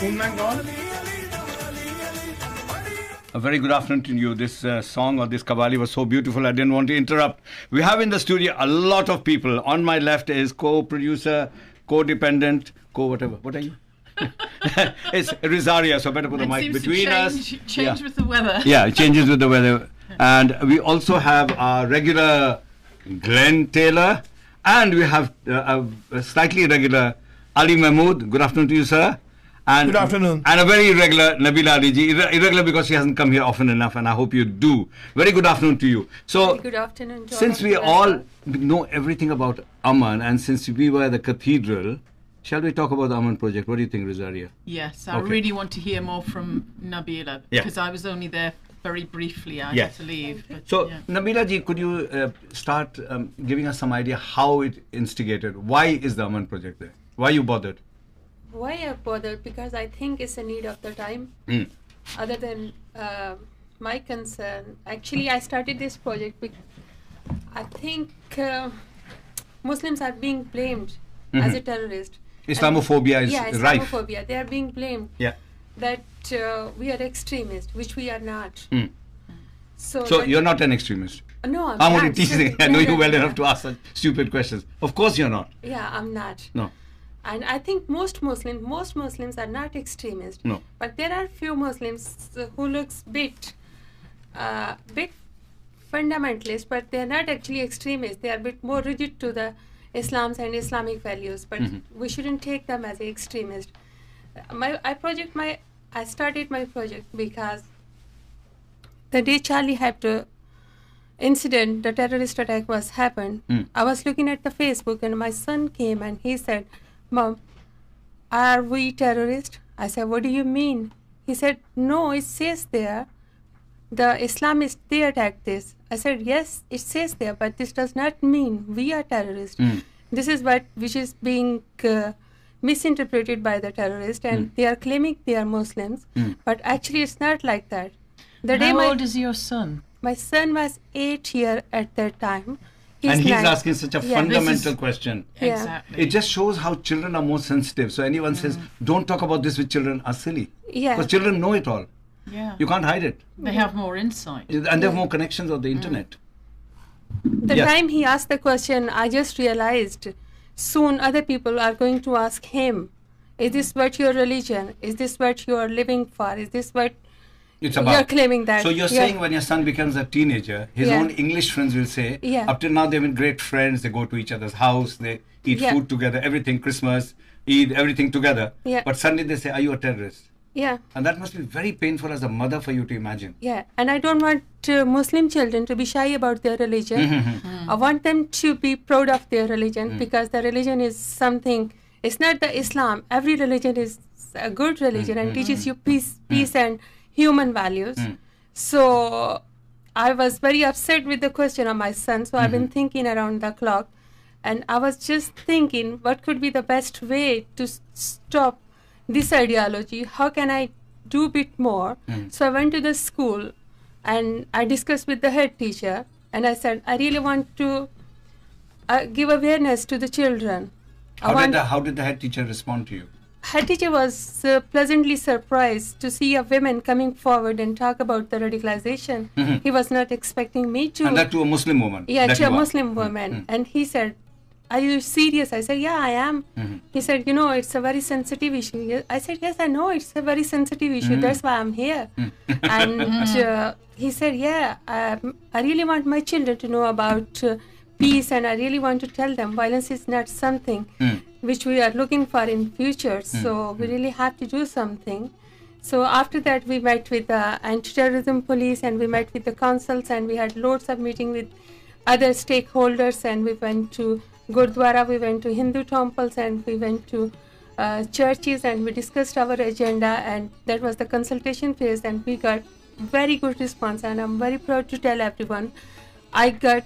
A very good afternoon to you. This song or this Qawwali was so beautiful, I didn't want to interrupt. We have in the studio a lot of people. On my left is co-producer, co-dependent, co-whatever. What are you? It's Rizaria, so better put the mic between us. Change with the weather. Yeah, it changes with the weather. And we also have our regular Glenn Taylor, and we have a slightly irregular Ali Mahmood. Good afternoon to you, sir. And, good afternoon. And a very irregular Nabila Aliji. Irregular because she hasn't come here often enough, and I hope you do. Very good afternoon to you. So, very good afternoon, John. Since we all know everything about Aman, and since we were at the cathedral, shall we talk about the Aman project? What do you think, Rizaria? Yes, I really want to hear more from Nabila, because I was only there very briefly. I had to leave. But, so, Nabila ji, could you start giving us some idea how it instigated? Why is the Aman project there? Why you bothered? Why I bothered? Because I think it's a need of the time. Other than my concern, actually I started this project because I think Muslims are being blamed as a terrorist. Islamophobia is rife. Islamophobia. They are being blamed that we are extremists, which we are not. So you're not an extremist? No, I'm not. only teasing. I know you well enough to ask such stupid questions. Of course you're not. Yeah, I'm not. No. And I think most Muslims are not extremists. No. But there are few Muslims who looks bit fundamentalist, but they are not actually extremists. They are a bit more rigid to the Islam's and Islamic values. But we shouldn't take them as an extremist. I started my project because the day Charlie Hebdo incident, the terrorist attack happened, I was looking at the Facebook and my son came and he said, "Mom, are we terrorists?" I said, "What do you mean?" He said, "No, it says there, the Islamists, they attacked this." I said, "Yes, it says there, but this does not mean we are terrorists. This is which is being misinterpreted by the terrorists, and they are claiming they are Muslims, but actually it's not like that." How old is your son? My son was 8 years at that time. He's asking such a fundamental question. Exactly. It just shows how children are more sensitive. So anyone says, don't talk about this with children, are silly. Yeah. Because children know it all. Yeah. You can't hide it. They have more insight. And they have more connections on the internet. The time he asked the question, I just realized soon other people are going to ask him, is this what your religion? Is this what you are living for? Is this what it's about? You're claiming that. So you're saying when your son becomes a teenager, his own English friends will say, up till now they've been great friends, they go to each other's house, they eat food together, everything, Christmas, Eid, everything together. But suddenly they say, are you a terrorist? Yeah. And that must be very painful as a mother for you to imagine. Yeah. And I don't want Muslim children to be shy about their religion. I want them to be proud of their religion because the religion is something, it's not the Islam. Every religion is a good religion and teaches you peace and human values. So I was very upset with the question of my son. So I've been thinking around the clock. And I was just thinking, what could be the best way to stop this ideology? How can I do a bit more? So I went to the school and I discussed with the head teacher. And I said, I really want to give awareness to the children. How did the head teacher respond to you? Head teacher was pleasantly surprised to see a woman coming forward and talk about the radicalization. He was not expecting me to. And that to a Muslim woman? Yeah, to a Muslim woman. And he said, are you serious? I said, yeah, I am. He said, you know, it's a very sensitive issue. I said, yes, I know it's a very sensitive issue. That's why I'm here. And he said, yeah, I really want my children to know about peace, and I really want to tell them violence is not something which we are looking for in future. So we really have to do something. So after that, we met with the anti-terrorism police, and we met with the councils, and we had loads of meetings with other stakeholders, and we went to Gurdwara, we went to Hindu temples, and we went to churches, and we discussed our agenda, and that was the consultation phase, and we got very good response, and I'm very proud to tell everyone I got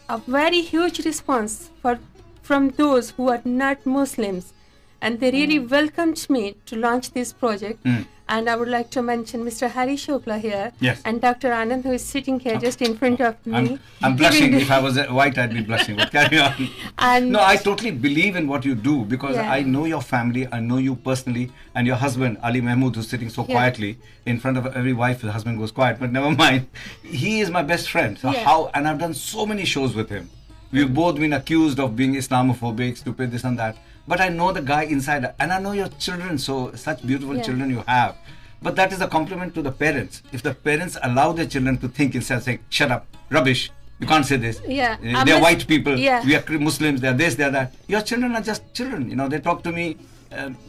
a very huge response from those who are not Muslims, and they really welcomed me to launch this project. And I would like to mention Mr. Hari Shukla here. Yes. And Dr. Anand, who is sitting here just in front of me. I'm blushing. If I was white, I'd be blushing. But carry on. And no, I totally believe in what you do because I know your family. I know you personally. And your husband, Ali Mahmood, who's sitting so quietly in front of every wife. The husband goes quiet. But never mind. He is my best friend. So and I've done so many shows with him. We've both been accused of being Islamophobic, stupid, this and that. But I know the guy inside, and I know your children, so such beautiful children you have. But that is a compliment to the parents. If the parents allow their children to think instead of saying, shut up, rubbish, you can't say this. Yeah. They're white people, we are Muslims, they're this, they're that. Your children are just children, you know, they talk to me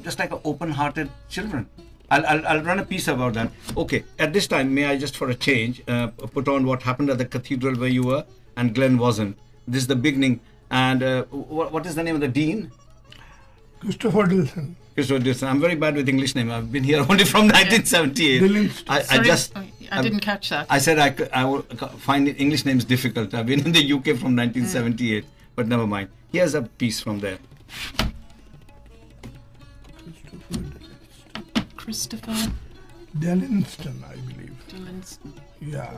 just like open-hearted children. I'll run a piece about that. Okay, at this time, may I just for a change, put on what happened at the cathedral where you were and Glenn wasn't. This is the beginning. And what is the name of the dean? Christopher Dilson. Christopher Dilson. I'm very bad with English name. I've been here only from 1978. I didn't catch that. I said I will find English names difficult. I've been in the UK from 1978, but never mind. Here's a piece from there. Christopher Dillinston, I believe. Dillinston. Yeah.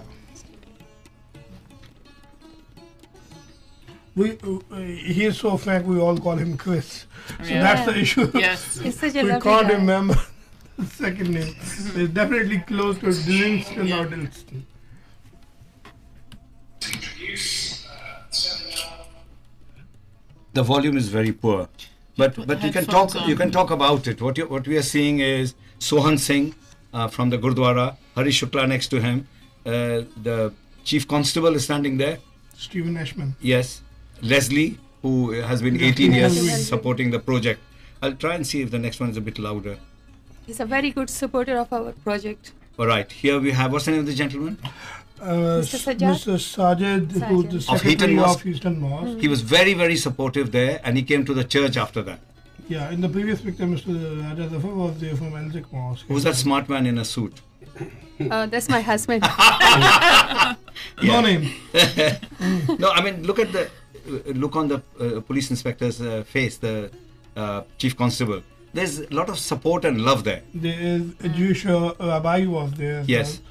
He is so frank, we all call him Chris. So that's the issue. Yes. He's such a we lovely can't guy. remember the second name. It's definitely close to Dillinston or Dillinston. The volume is very poor, but you can talk. You can talk about it. What we are seeing is Sohan Singh from the Gurdwara, Hari Shukla next to him. The Chief Constable is standing there. Stephen Ashman. Yes. Leslie, who has been 18 years supporting the project. I'll try and see if the next one is a bit louder. He's a very good supporter of our project. All right. Here we have, what's the name of the gentleman? Mr. Sajid, who's the secretary of Eastern Mosque. He was very, very supportive there, and he came to the church after that. Yeah, in the previous picture, Mr. Raja Zafar was there from Elzik Mosque. Who's that smart man in a suit? That's my husband. No name. No, I mean, look on the police inspector's face, the chief constable. There's a lot of support and love there. There is a Jewish rabbi was there. Yes,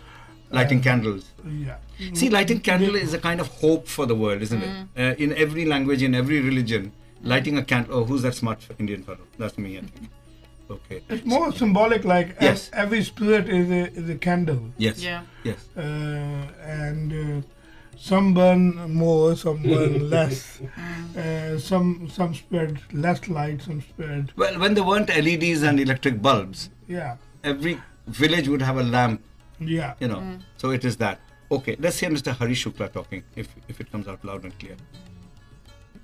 lighting candles. Yeah. See, lighting candle is a kind of hope for the world, isn't it? In every language, in every religion, lighting a candle. Oh, who's that smart Indian fellow? That's me, I think. Okay. It's more symbolic, like every spirit is a candle. Yes. Yeah. Yes. And some burn more, some burn less. Some spread less light, some spread. Well, when there weren't LEDs and electric bulbs, every village would have a lamp. Yeah. You know. So it is that. Okay. Let's hear Mr. Hari Shukla talking, if it comes out loud and clear.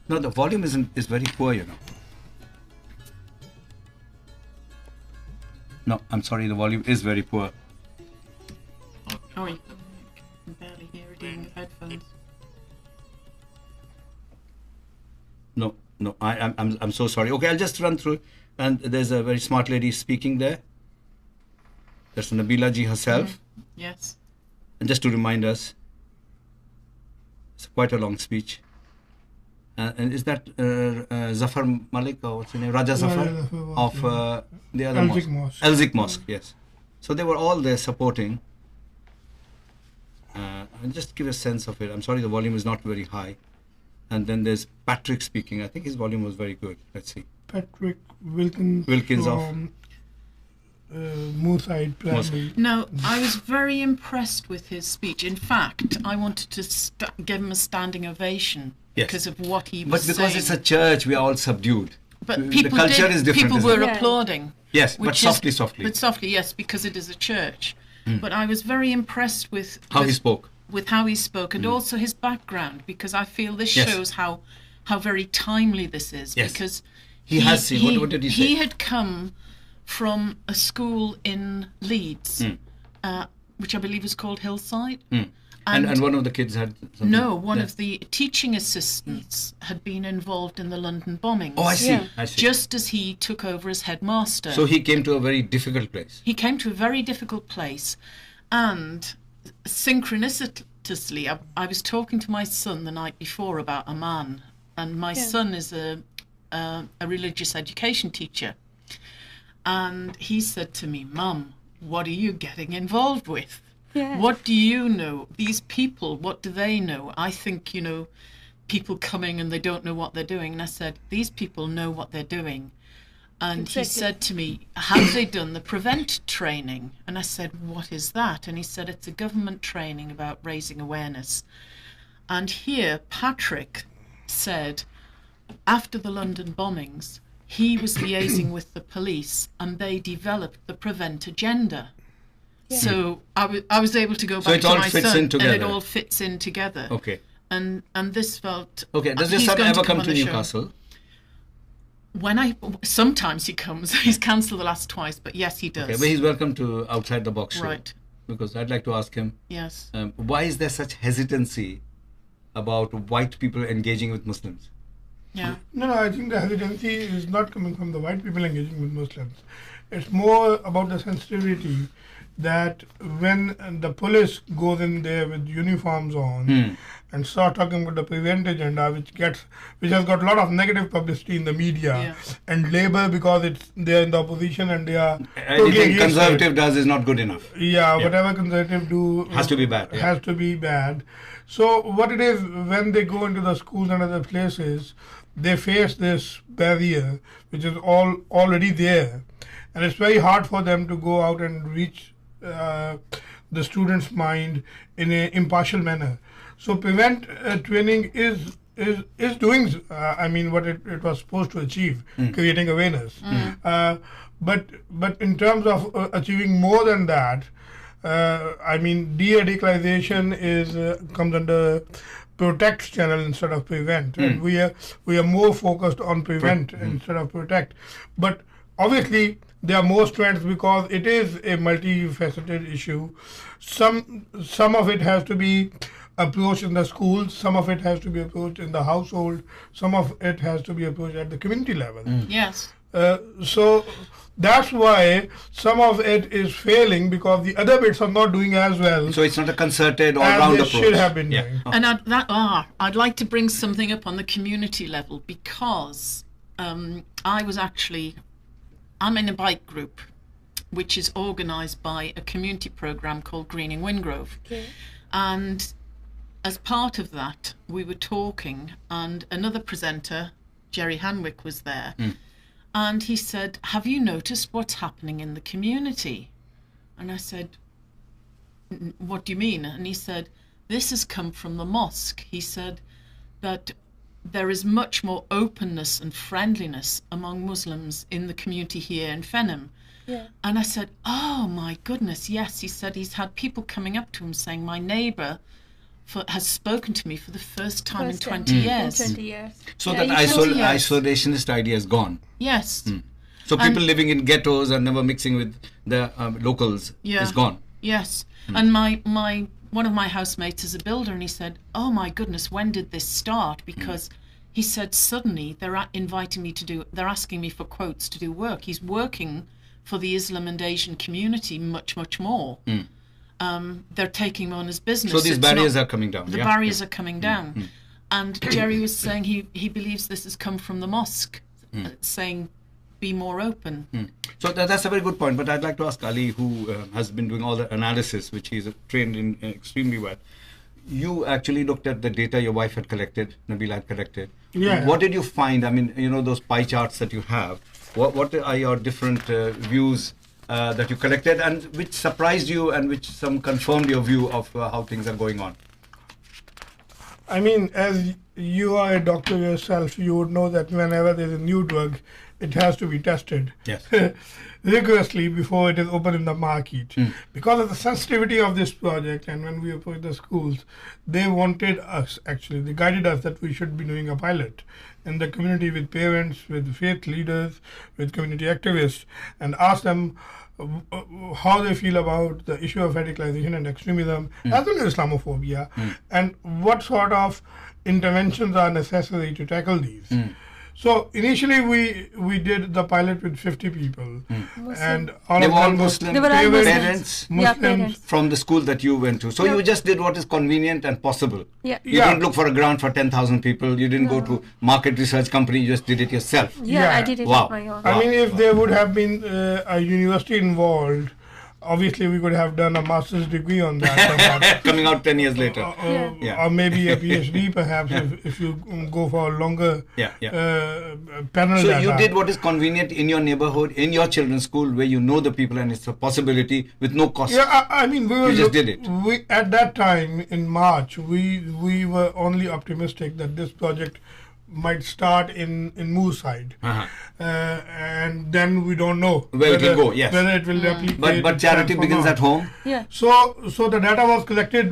No, the volume is very poor, you know. No, I'm sorry, the volume is very poor. Oh, you can barely hear it in the headphones. No, I'm so sorry. Okay, I'll just run through. And there's a very smart lady speaking there. That's Nabila ji herself. Yes. And just to remind us, it's quite a long speech. And is that Zafar Malik, or what's his name? Raja Zafar of the other mosque. Elzik Mosque, yes. So they were all there supporting. And just give a sense of it. I'm sorry, the volume is not very high. And then there's Patrick speaking. I think his volume was very good. Let's see. Patrick Wilkins from Moorside Primary. No, I was very impressed with his speech. In fact, I wanted to give him a standing ovation because of what he was saying. But because it's a church, we are all subdued. But the culture is different. People were applauding. Yes, but softly. But softly, yes, because it is a church. But I was very impressed with how he spoke. With how he spoke, and also his background, because I feel this shows how very timely this is. Yes. Because he has seen. What did he say? He had come from a school in Leeds, which I believe is called Hillside. And one of the kids had something? No, one of the teaching assistants had been involved in the London bombings. Oh, I see. Yeah. I see. Just as he took over as headmaster. So he came to a very difficult place. He came to a very difficult place, and synchronicitously, I was talking to my son the night before about Amman, and my son is a religious education teacher, and he said to me, "Mum, what are you getting involved with? Yeah. What do you know? These people, what do they know? I think, people coming and they don't know what they're doing. And I said, these people know what they're doing. And he said to me, have they done the PREVENT training? And I said, what is that? And he said, it's a government training about raising awareness. And here, Patrick said, after the London bombings, he was liaising with the police and they developed the PREVENT agenda. Yeah. So I was able to go back to my son, and it all fits in together. Okay. And this felt... Okay, does your son ever come to Newcastle? Sometimes he comes. He's cancelled the last twice, but yes, he does. Okay, but he's welcome to Outside the Box show. Right. Because I'd like to ask him, yes, why is there such hesitancy about white people engaging with Muslims? Yeah. No, I think the hesitancy is not coming from the white people engaging with Muslims. It's more about the sensitivity that when the police goes in there with uniforms on and start talking about the PREVENT agenda, which has got a lot of negative publicity in the media, and Labour, because they're in the opposition and they are anything Conservative does is not good enough. Yeah, whatever Conservative do has to be bad. Has to be bad. So what it is, when they go into the schools and other places, they face this barrier which is already there, and it's very hard for them to go out and reach the student's mind in an impartial manner. So PREVENT training is doing what it was supposed to achieve, creating awareness. But in terms of achieving more than that, de-radicalization comes under PROTECT channel instead of PREVENT, and we are more focused on PREVENT instead of PROTECT. But obviously there are more strands because it is a multifaceted issue. Some of it has to be approached in the schools, some of it has to be approached in the household, some of it has to be approached at the community level. Yes. So that's why some of it is failing, because the other bits are not doing as well. So it's not a concerted all-round approach. Should have been doing. And I'd like to bring something up on the community level, because I'm in a bike group which is organised by a community programme called Greening Wingrove. Okay. And as part of that, we were talking, and another presenter, Jerry Hanwick, was there. And he said, have you noticed what's happening in the community? And I said, what do you mean? And he said, this has come from the mosque. He said that there is much more openness and friendliness among Muslims in the community here in Fenham. Yeah. And I said, oh my goodness, yes. He said he's had people coming up to him saying, my neighbour has spoken to me for the first time in 20 years. In 20 years. So that isolationist idea is gone. Yes. So people living in ghettos and never mixing with the locals is gone. Yes. And one of my housemates is a builder, and he said, oh my goodness, when did this start? Because he said suddenly they're asking me for quotes to do work. He's working for the Islam and Asian community much, much more. They're taking him on as business. So these barriers are coming down. The barriers are coming down. And Jerry was saying he believes this has come from the mosque, saying be more open. So that's a very good point, but I'd like to ask Ali, who has been doing all the analysis, which he's trained in extremely well. You actually looked at the data your wife had collected, Nabila had collected. Yeah. What did you find? I mean, those pie charts that you have, what are your different views that you collected, and which surprised you and which some confirmed your view of how things are going on? I mean, as you are a doctor yourself, you would know that whenever there's a new drug, it has to be tested rigorously before it is open in the market. Because of the sensitivity of this project, and when we approached the schools, they guided us that we should be doing a pilot in the community with parents, with faith leaders, with community activists, and ask them how they feel about the issue of radicalization and extremism, as well as Islamophobia, and what sort of interventions are necessary to tackle these. So initially we did the pilot with 50 people, and all they of were all them Muslim parents Muslims from the school that you went to. So you just did what is convenient and possible. You Yeah. didn't look for a grant for 10,000 people. You didn't go to market research company. You just did it yourself. Yeah, I did it Wow. on my own. I mean, if there would have been a university involved, obviously we could have done a master's degree on that. Coming out 10 years later. Or maybe a PhD perhaps if you go for a longer panel So data. you did what is convenient in your neighborhood, in your children's school, where you know the people and it's a possibility with no cost. Yeah, I mean, You just did it. We at that time in March, we were only optimistic that this project might start in Moorside, and then we don't know Where it will go, yes. whether it will replicate. But charity itself or begins not. at home. Yeah. So the data was collected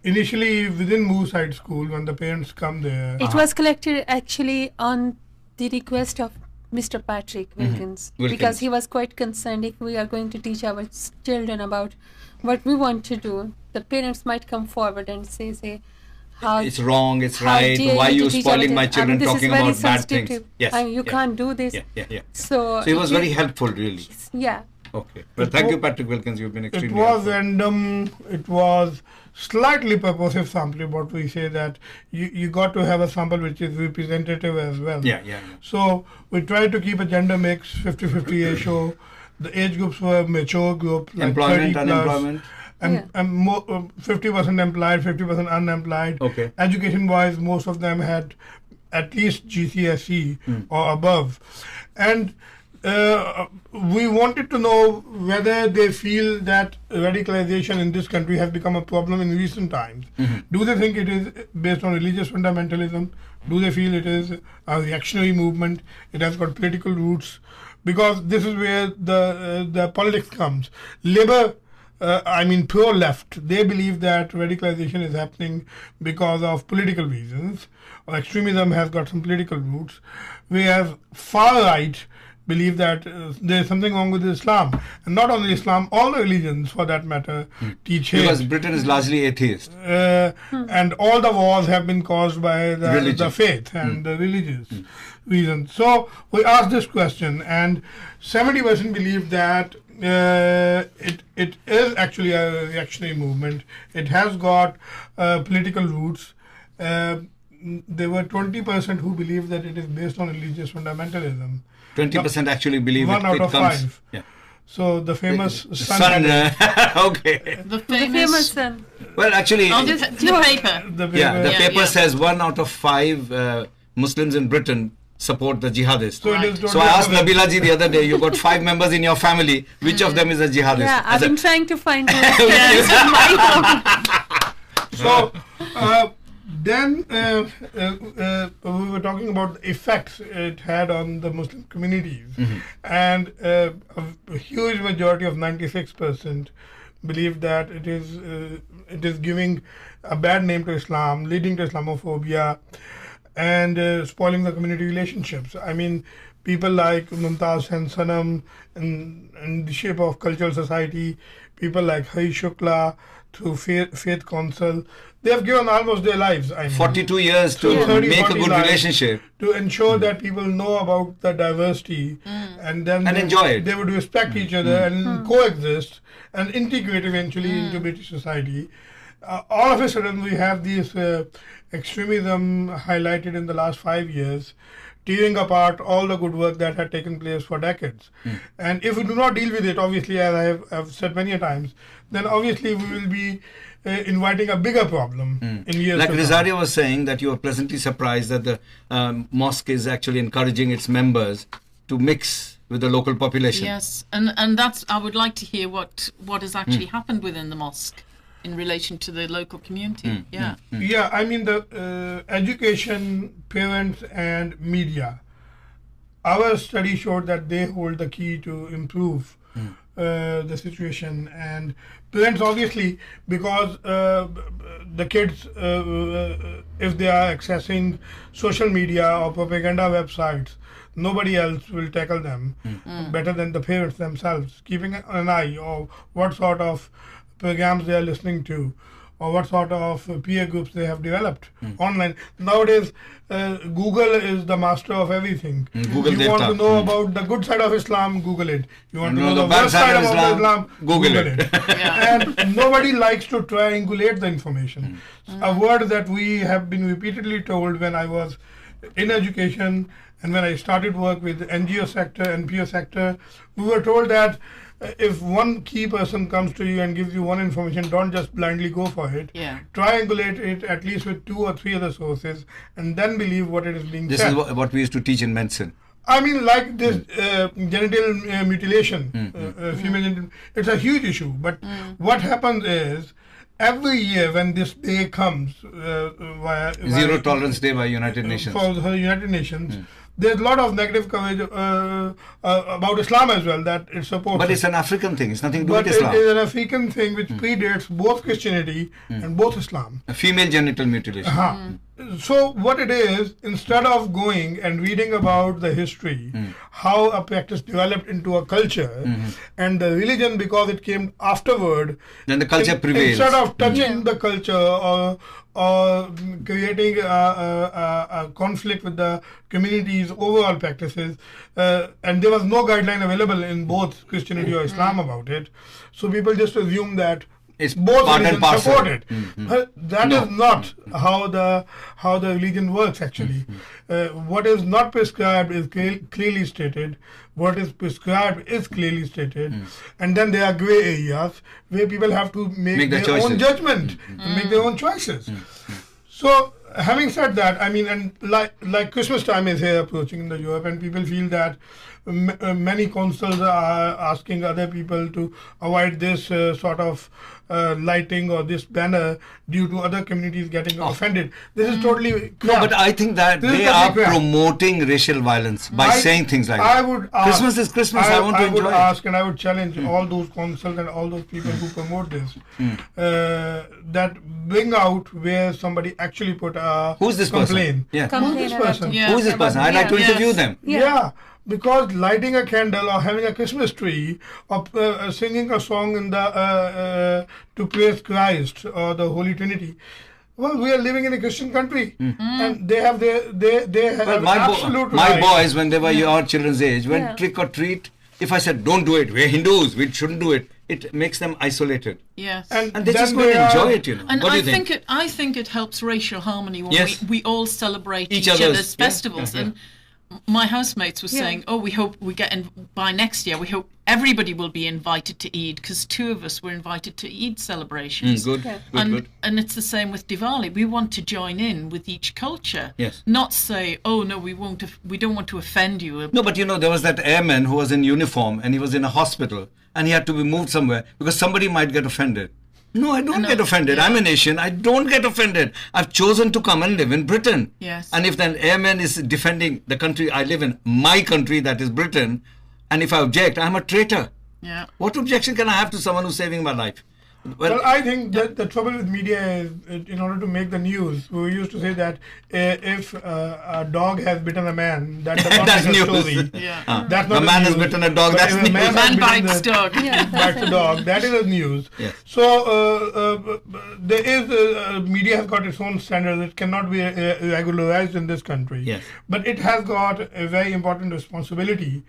initially within Moorside School when the parents come there. It was collected actually on the request of Mr. Patrick Wilkins, Wilkins. because he was quite concerned if we are going to teach our children about what we want to do. The parents might come forward and say how It's wrong, it's how right, dare why are you to teach spoiling our my children this is talking very about bad sensitive. things? Yes. You can't do this. Yeah. So So he was it- very helpful, really. Yeah. Okay. Well, thank you, Patrick Wilkins. You've been It extremely was helpful. random. It was slightly purposive sampling. What we say that you got to have a sample which is representative as well. Yeah. So we tried to keep a gender mix, 50-50 ratio. The age groups were mature group, like Employment, 30 plus, unemployment. and 50% employed, 50% unemployed. Okay. Education-wise, most of them had at least GCSE or above, and we wanted to know whether they feel that radicalization in this country has become a problem in recent times. Do they think it is based on religious fundamentalism? Do they feel it is a reactionary movement? It has got political roots? Because this is where the politics comes. Labour, pure left, they believe that radicalization is happening because of political reasons, or extremism has got some political roots, whereas far right believe that there is something wrong with Islam. And not only Islam, all the religions for that matter teach hate. Because Britain is largely atheist. And all the wars have been caused by the Religion. faith and the religious reasons. So we asked this question, and 70% believe that it is actually a reactionary movement. It has got political roots. There were 20% who believe that it is based on religious fundamentalism. 20% actually believe One it, out it of comes. 5. Yeah. So the famous Sun. Okay. The The famous son. Well, actually, Oh, the paper. the the Yeah, paper yeah. says 1 out of 5 Muslims in Britain support the jihadists. So it is Right. totally So I asked opposite. Nabila ji the other day, you got 5 members in your family, which of them is a jihadist? Yeah, I I've said, been trying to find my So then we were talking about the effects it had on the Muslim communities, and a huge majority of 96% believe that it is giving a bad name to Islam, leading to Islamophobia, and spoiling the community relationships. I mean, people like Mumtaz and Sanam in the shape of cultural society, people like Hari Shukla through Faith Council, they have given almost their lives. 42 years to Yeah. 30, make a 40 good lives. relationship. To ensure that people know about the diversity and then And they, enjoy it. they would respect each other and coexist and integrate eventually into British society. All of a sudden we have this extremism highlighted in the last 5 years, tearing apart all the good work that had taken place for decades. And if we do not deal with it, obviously, as I have said many a times, then obviously we will be inviting a bigger problem in years Like to come. Rizaria was saying, that you are pleasantly surprised that the mosque is actually encouraging its members to mix with the local population. Yes, and that's, I would like to hear what has actually happened within the mosque in relation to the local community. Yeah. Yeah, I mean the education, parents and media. Our study showed that they hold the key to improve the situation, and parents obviously, because the kids, if they are accessing social media or propaganda websites, nobody else will tackle them better than the parents themselves, keeping an eye on what sort of programs they are listening to or what sort of peer groups they have developed online. Nowadays, Google is the master of everything. Google You want data. to know about the good side of Islam, Google it. You want to know the bad worst side of Islam, Google it. And nobody likes to triangulate the information. A word that we have been repeatedly told when I was in education and when I started work with the NGO sector, NPO sector, we were told that if one key person comes to you and gives you one information, don't just blindly go for it. Yeah. Triangulate it at least with 2 or 3 other sources, and then believe what it is being This said. is what we used to teach in medicine. I mean, like this genital mutilation, female genital, it's a huge issue. But what happens is, every year when this day comes, Zero Tolerance Day by United Nations. for the United Nations, there's a lot of negative coverage about Islam as well, that it's supposed But to. it's an African thing. It's nothing to do But with it Islam. is an African thing which predates both Christianity and both Islam. A female genital mutilation. So what it is, instead of going and reading about the history, how a practice developed into a culture, and the religion, because it came afterward, Then the culture prevails. Instead of touching the culture or creating a conflict with the community's overall practices, and there was no guideline available in both Christianity or Islam about it, so people just assume that It's both part and religions parcel. support it. But that is not how the religion works actually. What is not prescribed is clearly stated. What is prescribed is clearly stated, and then there are gray areas where people have to make their their own choices. judgment and make their own choices. So, having said that, I mean, and like Christmas time is here approaching in the Europe, and people feel that many councils are asking other people to avoid this sort of lighting or this banner due to other communities getting offended. This is totally crap. No, but I think that This is they totally are crap. promoting racial violence by saying things like I that. would ask, Christmas is Christmas. I want to would enjoy ask and I would challenge all those councils and all those people who promote this that bring out where somebody actually put a Who's this complaint. person? Yeah. Who's this Complain person? about Yeah. Who is this person? I'd like to Yes. interview them. Yeah, because lighting a candle or having a Christmas tree or singing a song in the to praise Christ or the Holy Trinity. Well, we are living in a Christian country, and they have they have Well, absolute my right. boys, when they were your children's age, went Yeah. trick or treat. If I said, don't do it, we're Hindus, we shouldn't do it, it makes them isolated. Yes. And And they then just go and they are- enjoy it, you know. And what do I you think? I think it helps racial harmony when Yes. we all celebrate Each each other's, other's yeah, festivals. yeah, yeah. And my housemates were saying, "Oh, we hope we get in by next year. We hope everybody will be invited to Eid, because 2 of us were invited to Eid celebrations." Good, Okay. good. And it's the same with Diwali. We want to join in with each culture. Yes. Not say, "Oh no, we won't. We don't want to offend you." No, but you know, there was that airman who was in uniform and he was in a hospital and he had to be moved somewhere because somebody might get offended. No, I don't No, get offended. yeah. I'm a nation. I don't get offended. I've chosen to come and live in Britain. Yes. And if that airman is defending the country I live in, my country, that is Britain, and if I object, I'm a traitor. Yeah. What objection can I have to someone who's saving my life? Well, I think that the trouble with media is, in order to make the news, we used to say that if a dog has bitten a man, that does not That's make a news. story. Yeah. That's The not man news. has bitten a dog, But that's if a news. man has Man bitten bites the- dog. Yeah, bites the dog, that is a news. Yes. So there is media has got its own standards. It cannot be regularized in this country. Yes. But it has got a very important responsibility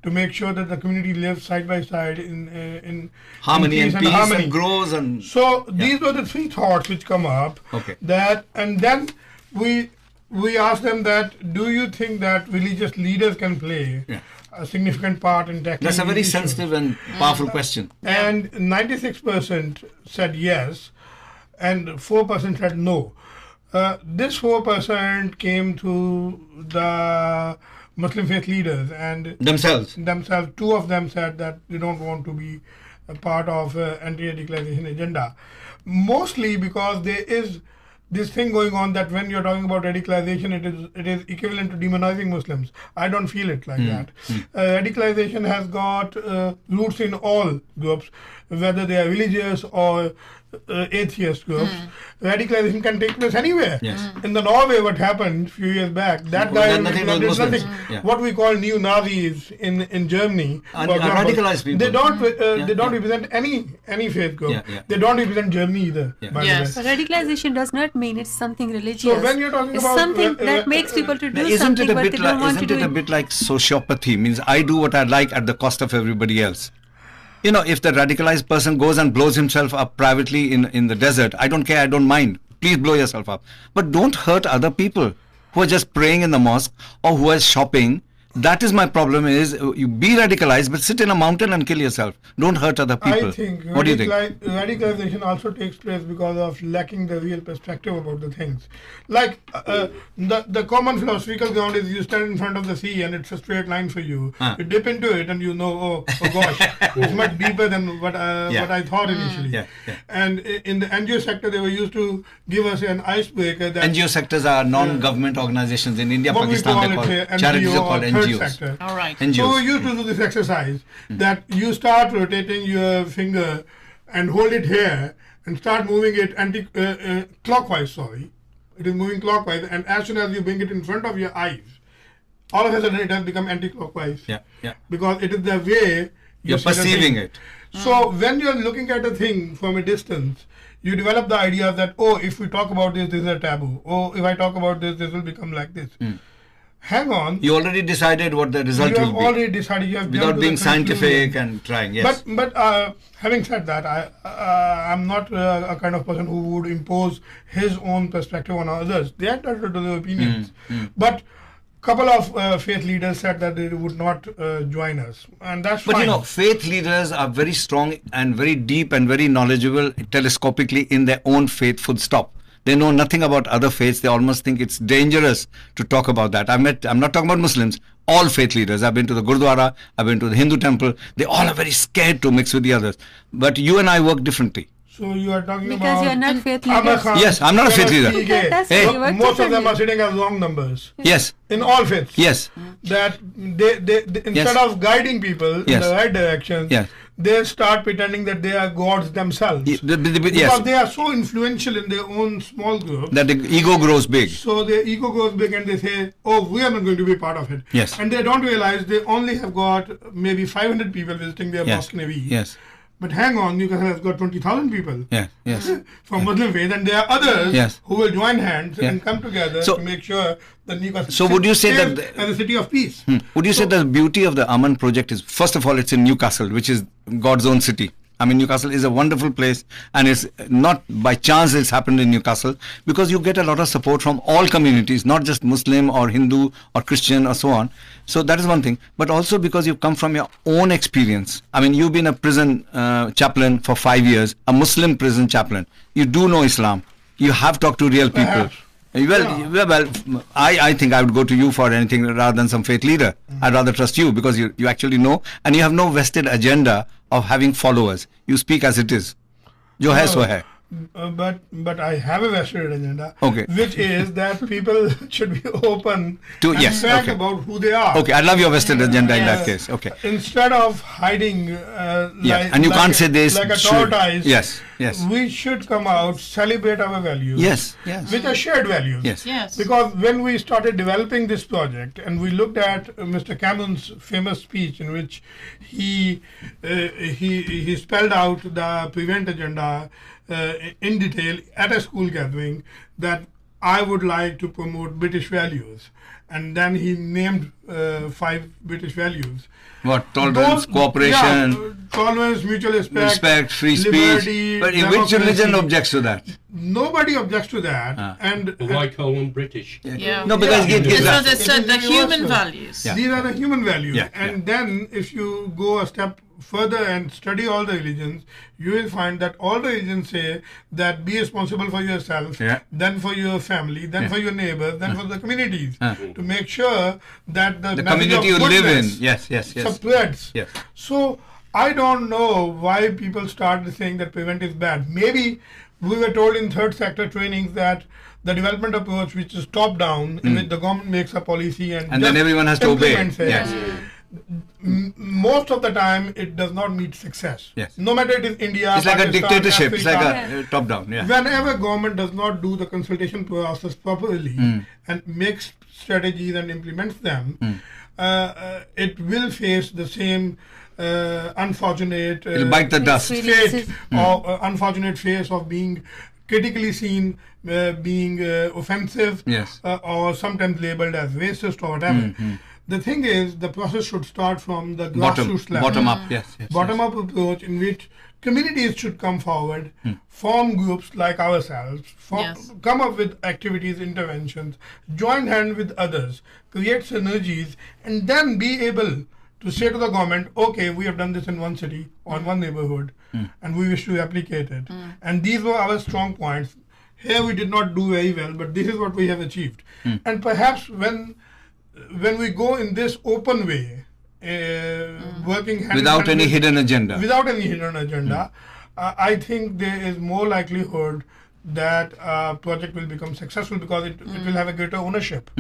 to make sure that the community lives side by side in Harmony and peace harmony. and grows and... So these were the 3 thoughts which come up. Okay. And then we ask them that, do you think that religious leaders can play Yeah. a significant part in tackling That's a very these issues? sensitive and powerful question. And 96% said yes, and 4% said no. This 4% came to the Muslim faith leaders, and Themselves. 2 of them said that they don't want to be a part of anti-radicalization agenda. Mostly because there is this thing going on that when you're talking about radicalization, it is equivalent to demonizing Muslims. I don't feel it like that. Radicalization has got roots in all groups, whether they are religious or atheist groups. Radicalization can take place anywhere. Yes. In the Norway, what happened a few years back, that Well, guy then nothing did was Muslims. nothing. Yeah. What we call neo-Nazis in Germany, And for example, radicalized people. they don't Yeah, they don't yeah. represent any faith group. Yeah, yeah. They don't represent Germany either. Yeah. By Yes. the So way. radicalization does not mean it's something religious. So when you're talking it's about something that makes people to do Isn't something, it a but bit they like, don't want to isn't do it a bit like sociopathy? Means I do what I like at the cost of everybody else. You know, if the radicalized person goes and blows himself up privately in the desert, I don't care, I don't mind. Please blow yourself up. But don't hurt other people who are just praying in the mosque or who are shopping. that is my problem is you be radicalized, but sit in a mountain and kill yourself. Don't hurt other people. I think what do you think? radicalization also takes place because of lacking the real perspective about the things. Like the common philosophical ground is you stand in front of the sea and it's a straight line for you. You dip into it and you know, oh gosh, it's much deeper than what I thought initially. And in the NGO sector, they were used to give us an icebreaker. That NGO sectors are non-government organizations in India, Pakistan. They call charities are called NGOs. Sector. All right. NGOs. So we used to do this exercise that you start rotating your finger and hold it here and start moving it clockwise. Sorry, it is moving clockwise, and as soon as you bring it in front of your eyes, all of a sudden it has become anti-clockwise. Yeah. Because it is the way you're perceiving it. So when you're looking at a thing from a distance, you develop the idea that, oh, if we talk about this, this is a taboo. Oh, if I talk about this, this will become like this. Hang on. You already decided what the result will be. You have already decided. You have without being scientific and trying. Yes. But having said that, I'm not a kind of person who would impose his own perspective on others. They are entitled to their opinions. But couple of faith leaders said that they would not join us, and that's fine. But you know, faith leaders are very strong and very deep and very knowledgeable telescopically in their own faith, full stop. They know nothing about other faiths. They almost think it's dangerous to talk about that. I'm not talking about Muslims, all faith leaders. I've been to the Gurdwara, I've been to the Hindu temple. They all are very scared to mix with the others. But you and I work differently. So you are talking because about... you are not faith leaders. Yes, I'm not a faith leader. Hey. Most of them are sitting as wrong numbers. Yes. In all faiths. Yes. That they instead of guiding people in the right direction, they start pretending that they are gods themselves. Because they are so influential in their own small group. That the ego grows big. So their ego grows big and they say, oh, we are not going to be part of it. Yes. And they don't realize they only have got maybe 500 people visiting their mosque in a week. Yes. But hang on, Newcastle has got 20,000 people from Muslim faith, and there are others who will join hands and come together to make sure that Newcastle would you say that as a city of peace. Would you say the beauty of the Aman project is, first of all, it's in Newcastle, which is God's own city. I mean, Newcastle is a wonderful place, and it's not by chance it's happened in Newcastle, because you get a lot of support from all communities, not just Muslim or Hindu or Christian or so on. So that is one thing, but also because you've come from your own experience. I mean, you've been a prison chaplain for 5 years, a Muslim prison chaplain. You do know Islam. You have talked to real people. Well, I think I would go to you for anything rather than some faith leader. I'd rather trust you because you actually know, and you have no vested agenda of having followers. You speak as it is. Jo hai so hai. But I have a vested agenda, okay, which is that people should be open to and frank about who they are. Okay, I love your vested agenda in that case. Okay. Instead of hiding, and you can't say this like a tortoise. Yes. We should come out, celebrate our values. Yes. Which are shared values. Yes. Because when we started developing this project, and we looked at Mr. Cameron's famous speech in which he spelled out the Prevent agenda in detail at a school gathering, that I would like to promote British values, and then he named 5 British values. What? Tolerance, cooperation, tolerance, mutual respect, free liberty, speech. But which religion objects to that? Nobody objects to that. And why call them British? No, because the human values. These are the human values. And then if you go a step further and study all the religions, you will find that all the religions say that be responsible for yourself, then for your family, then for your neighbors, then for the communities, to make sure that the community you live in spreads. So I don't know why people started saying that Prevent is bad. Maybe we were told in third sector trainings that the development approach, which is top down, in which the government makes a policy and then everyone has to obey. Most of the time it does not meet success. No matter it is India, it's like Pakistan, a dictatorship. Africa, it's like a top down. Whenever government does not do the consultation process properly and makes strategies and implements them, it will face the same unfortunate it'll bite the dust fate or unfortunate face of being critically seen, being offensive, or sometimes labeled as racist or whatever. The thing is, the process should start from the Bottom, grassroots level. bottom up, yes. Bottom up approach in which communities should come forward, form groups like ourselves, Yes. come up with activities, interventions, join hand with others, create synergies, and then be able to say to the government, okay, we have done this in one city or in one neighborhood, and we wish to replicate it. And these were our strong points. Here we did not do very well, but this is what we have achieved. And perhaps when we go in this open way, working hand in Without hand any with- hidden agenda. without any hidden agenda, I think there is more likelihood that a project will become successsul because it will have a greater ownership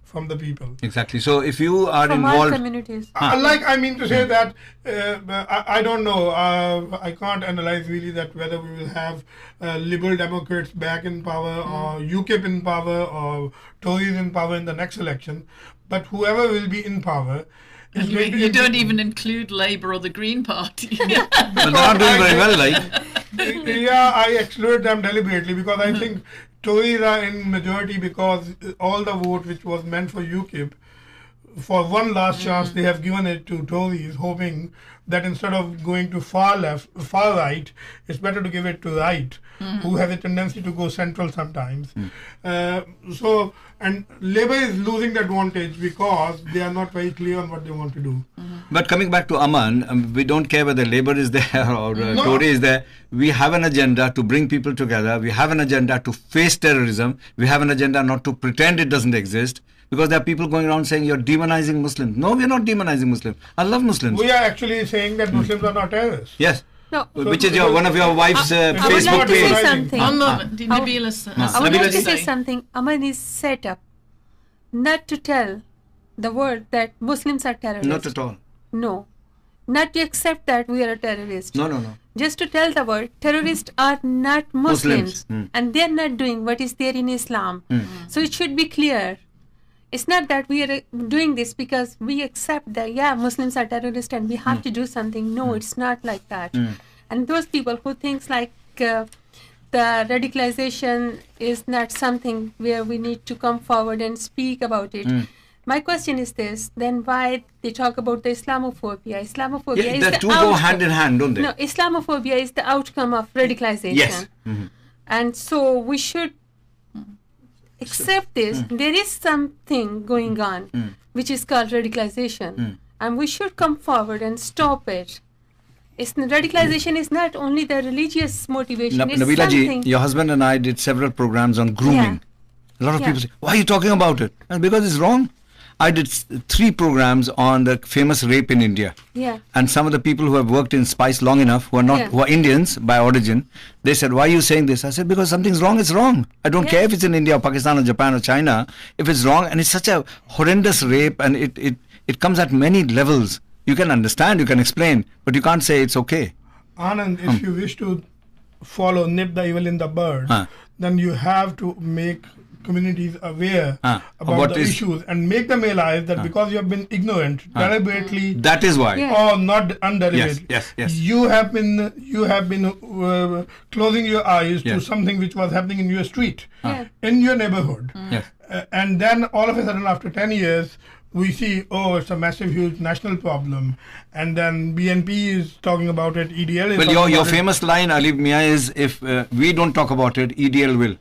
from the people. Exactly. So if you are From our involved, communities. I mean to say that I don't know. I can't analyze really that whether we will have Liberal Democrats back in power or UKIP in power or Tories in power in the next election. But whoever will be in power is going to You don't even include Labour or the Green Party. but they're not doing very well, like. Yeah, I excluded them deliberately because I think Tories are in majority because all the vote which was meant for UKIP, for one last chance, they have given it to Tories, hoping that instead of going to far left, far right, it's better to give it to right, who has a tendency to go central sometimes. And Labour is losing the advantage because they are not very clear on what they want to do. But coming back to Aman, we don't care whether Labour is there or Tory is there. We have an agenda to bring people together. We have an agenda to face terrorism. We have an agenda not to pretend it doesn't exist. Because there are people going around saying you're demonizing Muslims. No, we're not demonizing Muslims. I love Muslims. We are actually saying that Muslims are not terrorists. Yes. No. Which is one of your wife's I would Facebook like to say page. something. One moment, Nabila I would Nabila like to ji. say something. Aman is set up not to tell the world that Muslims are terrorists. Not at all. No. Not to accept that we are a terrorist. No. Just to tell the world terrorists are not Muslims. And they are not doing what is there in Islam. So it should be clear. It's not that we are doing this because we accept that, yeah, Muslims are terrorists and we have to do something. No, it's not like that. And those people who thinks like the radicalization is not something where we need to come forward and speak about it. My question is this, then why they talk about the Islamophobia? Islamophobia Yeah, is the the two go outcome. hand in hand, don't they? No, Islamophobia is the outcome of radicalization. Yes. And so we should accept this. There is something going on which is called radicalization. And we should come forward and stop it. Radicalization is not only the religious motivation. It's Nabila ji, something. your husband and I did several programs on grooming. A lot of people say, why are you talking about it? And because it's wrong. I did 3 programs on the famous rape in India. Yeah. And some of the people who have worked in Spice long enough, who are not, who are Indians by origin, they said, why are you saying this? I said, because something's wrong, it's wrong. I don't care if it's in India or Pakistan or Japan or China. If it's wrong, and it's such a horrendous rape, and it comes at many levels. You can understand, you can explain, but you can't say it's okay. Anand, if you wish to follow nip the evil in the bud, then you have to make communities aware about the issues and make them realize that because you have been ignorant, deliberately, that is why, or not undeliberately, yes, you have been closing your eyes to something which was happening in your street, in your neighborhood, and then all of a sudden after 10 years we see, oh, it's a massive, huge national problem, and then BNP is talking about it, EDL is well, talking your about famous line, Alif Mia, is if we don't talk about it, EDL will.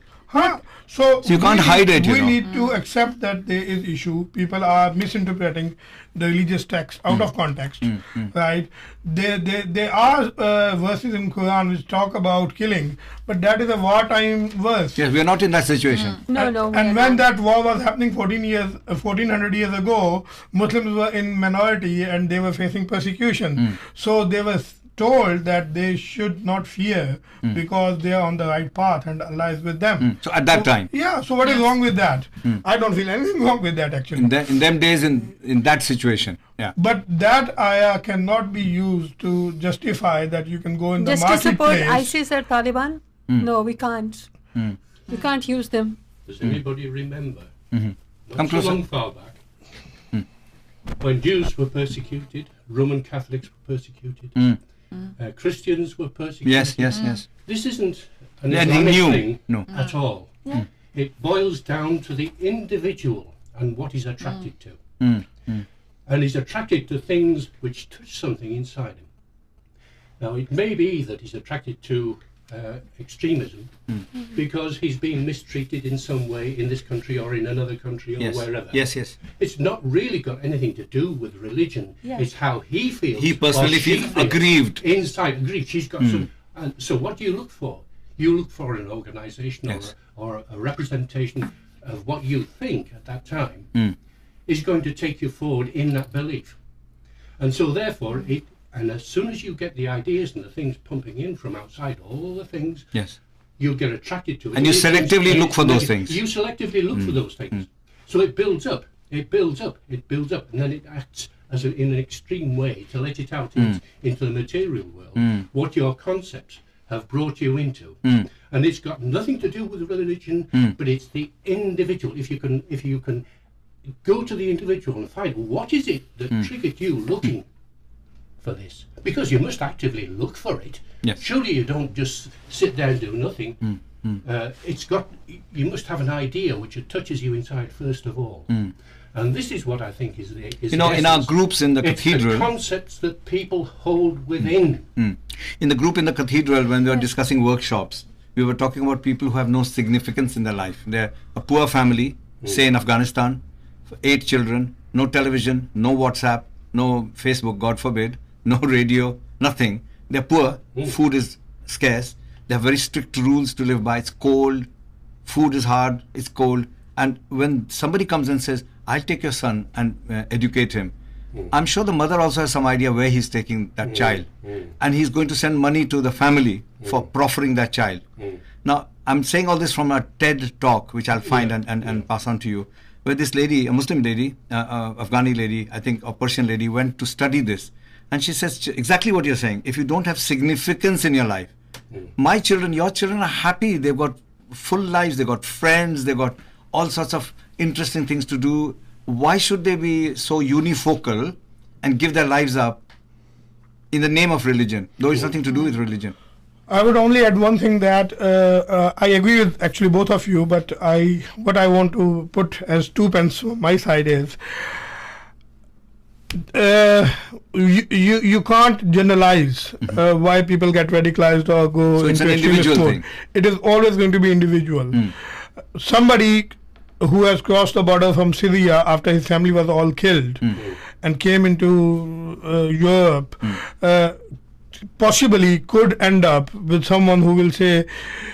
So you can't hide it, we need to accept that there is issue. People are misinterpreting the religious text out of context, right? There are verses in Quran which talk about killing, but that is a wartime verse. Yes, we are not in that situation. No. And when that war was happening 1400 years ago, Muslims were in minority and they were facing persecution. So they were told that they should not fear because they are on the right path and Allah is with them. So at that time. Yeah, so what is wrong with that? I don't feel anything wrong with that actually. In them days, in that situation. Yeah. But that ayah cannot be used to justify that you can go in the just to support marketplace. ISIS or Taliban? No, we can't. We can't use them. Does anybody remember, Come not so closer. long far back, when Jews were persecuted, Roman Catholics were persecuted, Christians were persecuted? Yes. This isn't an Anything Islamic new? thing at all. It boils down to the individual and what he's attracted to. and he's attracted to things which touch something inside him. Now, it may be that he's attracted to extremism because he's been mistreated in some way in this country or in another country or wherever. Yes, yes. It's not really got anything to do with religion. Yes. It's how he feels. He personally feels aggrieved. Inside, aggrieved. She's got some. And so what do you look for? You look for an organisation or a representation of what you think at that time is going to take you forward in that belief. And so therefore, and as soon as you get the ideas and the things pumping in from outside, all the things, you'll get attracted to it. And you selectively look for those things. You selectively look for those things. So it builds up, it builds up, it builds up, and then it acts as in an extreme way to let it out into the material world, what your concepts have brought you into. And it's got nothing to do with religion, but it's the individual. If you can go to the individual and find what is it that triggered you looking for this, because you must actively look for it. Yes. Surely you don't just sit there and do nothing. You must have an idea which touches you inside first of all. And this is what I think is the in our groups in the cathedral, the concepts that people hold within. In the group in the cathedral, when we were discussing workshops, we were talking about people who have no significance in their life. They're a poor family, say in Afghanistan, 8 children, no television, no WhatsApp, no Facebook, God forbid, no radio, nothing. They're poor, food is scarce, they have very strict rules to live by, it's cold, food is hard, it's cold. And when somebody comes and says, I'll take your son and educate him, I'm sure the mother also has some idea where he's taking that child. And he's going to send money to the family for proffering that child. Now, I'm saying all this from a TED talk, which I'll find and pass on to you, where this lady, a Muslim lady, Afghani lady, I think, or Persian lady, went to study this. And she says exactly what you're saying. If you don't have significance in your life, my children, your children are happy. They've got full lives. They've got friends. They've got all sorts of interesting things to do. Why should they be so unifocal and give their lives up in the name of religion, though it's nothing to do with religion? I would only add one thing that I agree with actually both of you, but what I want to put as 2 pence on my side is you can't generalize why people get radicalized or go so it's into an individual extremist thing. mode. It is always going to be individual. Somebody who has crossed the border from Syria after his family was all killed and came into Europe possibly could end up with someone who will say,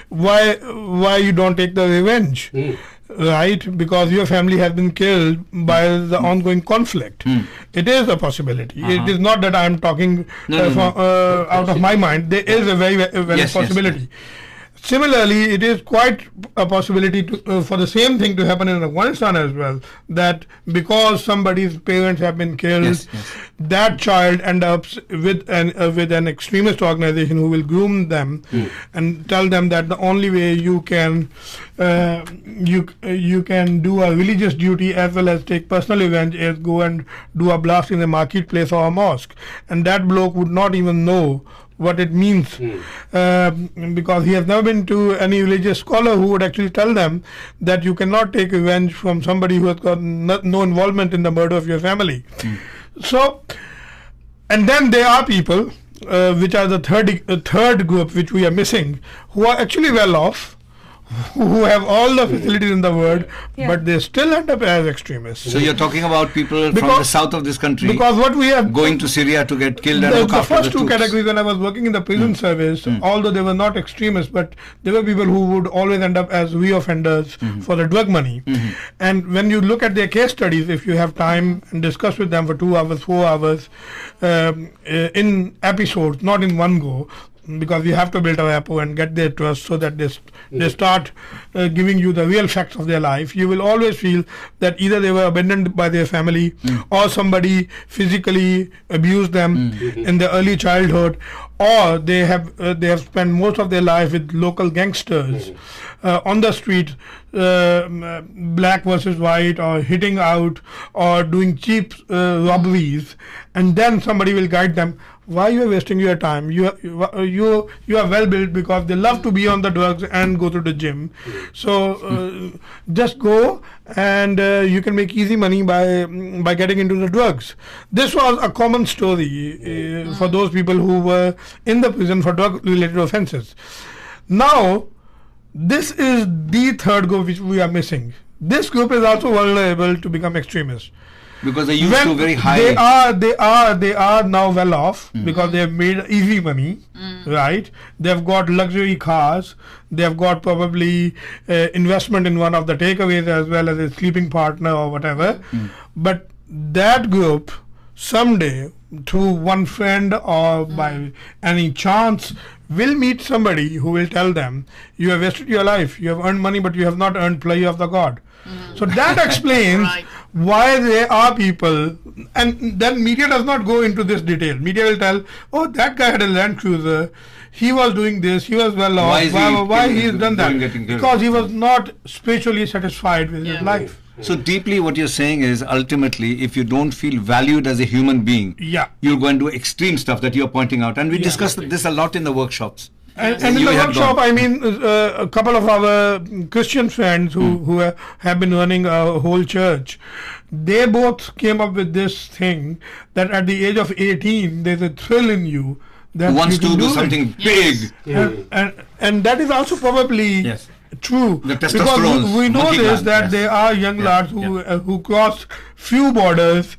why you don't take the revenge, right? Because your family has been killed by the ongoing conflict. It is a possibility. It is not that I am talking out of my mind. There is a very possibility. Yes. Similarly, it is quite a possibility for the same thing to happen in Afghanistan as well, that because somebody's parents have been killed, that child ends up with an extremist organization who will groom them and tell them that the only way you can you can do a religious duty as well as take personal revenge is go and do a blast in a marketplace or a mosque, and that bloke would not even know what it means because he has never been to any religious scholar who would actually tell them that you cannot take revenge from somebody who has got no involvement in the murder of your family. So, and then there are people which are the third group which we are missing, who are actually well off, who have all the facilities in the world, but they still end up as extremists. So you're talking about people from the south of this country, because what we have going to Syria to get killed and look after the first the two troops. categories, when I was working in the prison service, although they were not extremists, but they were people who would always end up as re-offenders for the drug money. And when you look at their case studies, if you have time and discuss with them for 2 hours, 4 hours, in episodes, not in one go, because you have to build a rapport and get their trust so that they start giving you the real facts of their life, you will always feel that either they were abandoned by their family or somebody physically abused them in their early childhood, or they have spent most of their life with local gangsters on the street, black versus white, or hitting out, or doing cheap robberies, and then somebody will guide them. why you are wasting your time? You are well built, because they love to be on the drugs and go to the gym. So just go, and you can make easy money by getting into the drugs. This was a common story for those people who were in the prison for drug related offences. Now this is the third group which we are missing. This group is also vulnerable to become extremists. Because they used to very high. They are now well off because they have made easy money, right? They have got luxury cars. They have got probably investment in one of the takeaways as well as a sleeping partner or whatever. But that group someday, through one friend or by any chance, will meet somebody who will tell them, you have wasted your life, you have earned money, but you have not earned pleasure of the God. So that explains Right. why there are people, and then media does not go into this detail. Media will tell, oh, that guy had a Land Cruiser, he was doing this, he was well Why off, is he why he has done that? getting killed? Because he was not spiritually satisfied with his Yeah. life. So deeply what you're saying is, ultimately, if you don't feel valued as a human being, Yeah. you'll go and do extreme stuff that you're pointing out. And we discussed this a lot in the workshops. And And in you the had workshop, gone. I mean, a couple of our Christian friends who have been running a whole church, they both came up with this thing that at the age of 18, there's a thrill in you that Who wants you can to do it. something Yes. big. And that is also probably Yes. true, The because testosterone, we know monkey this, man, that yes. there are young Yeah, lads who crossed few borders,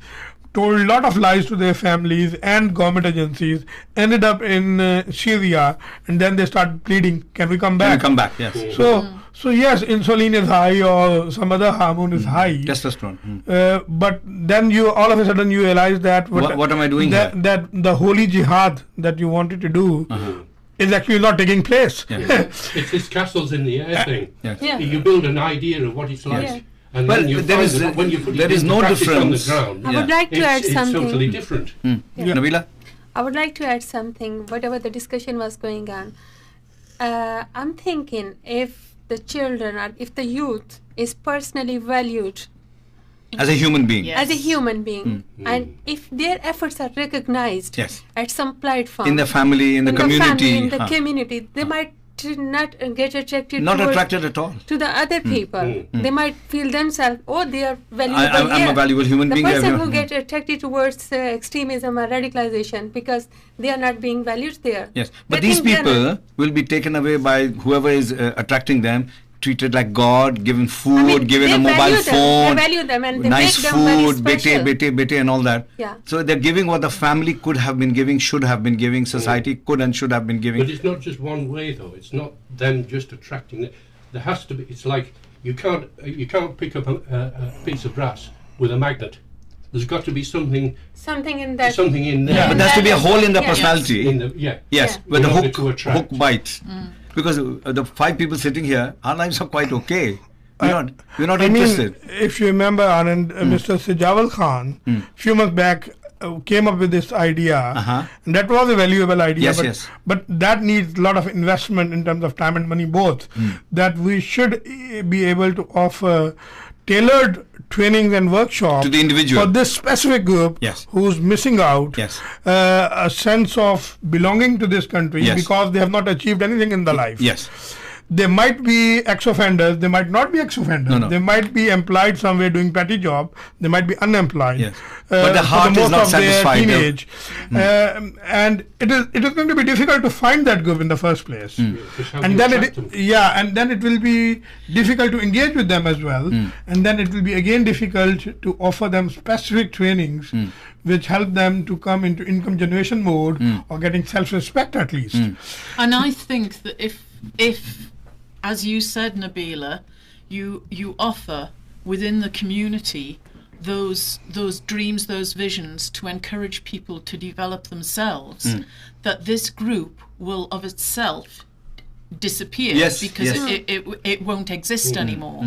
told a lot of lies to their families and government agencies, ended up in Syria, and then they start pleading, can we come Can back? we come back? Yes. So yes, insulin is high or some other hormone is high, Testosterone. but then you all of a sudden you realize that What am I doing that, here? that the holy jihad that you wanted to do is actually not taking place. It's this castles in the air thing. Yes. Yeah. You build an idea of what it's like. Yeah. And Well, then you there find is- that when you put there it is into no practice on the difference. ground, I would like to add it's something. totally different. Nabila? I would like to add something, whatever the discussion was going on. I'm thinking if the children or if the youth is personally valued As a human being. Yes. as a human being, and if their efforts are recognized Yes. at some platform, In the family, in the community. family, in the Huh. community, they might not get attracted Not towards- attracted at all. to the other people. They might feel themselves, oh, they are valuable. I'm a here. valuable human the being. person I've- who get attracted towards extremism or radicalization because they are not being valued there. Yes, They but these think they are people not- will be taken away by whoever is attracting them, treated like God, given food, I mean, given they a mobile value them, phone, they value them and they nice make them very food, bete, special. bete, and all that. Yeah. So they're giving what the family could have been giving, should have been giving, society could and should have been But giving. it's not just one way, though. It's not them just attracting. There has to be. It's like you can't pick up a piece of brass with a magnet. There's got to be something something in that. in there. Yeah. But there has to be a hole in the Yes. personality. In the, yeah. Yes, Yeah. where the In order hook, to attract. hook bites. Because the 5 people sitting here, our lives are quite okay. We're not I interested. mean, if you remember, Anand, Mr. Sijawal Khan, few months back, came up with this idea, and that was a valuable idea. Yes, but, yes. but that needs a lot of investment in terms of time and money both. That we should be able to offer tailored trainings and workshops To the individual. for this specific group Yes. who's missing out Yes. a sense of belonging to this country Yes. because they have not achieved anything in the life. Yes. They might be ex-offenders, they might not be ex-offenders, No. they might be employed somewhere doing petty job, they might be unemployed. Yes. But the for heart is most not of their satisfied. teenage. And it is going to be difficult to find that group in the first place. Just how And you then attract them. and then it will be difficult to engage with them as well. And then it will be again difficult to offer them specific trainings which help them to come into income generation mode or getting self-respect at least. And I think that if, as you said, Nabila, you offer within the community those dreams, those visions to encourage people to develop themselves, that this group will of itself disappear Yes, because yes. it won't exist anymore.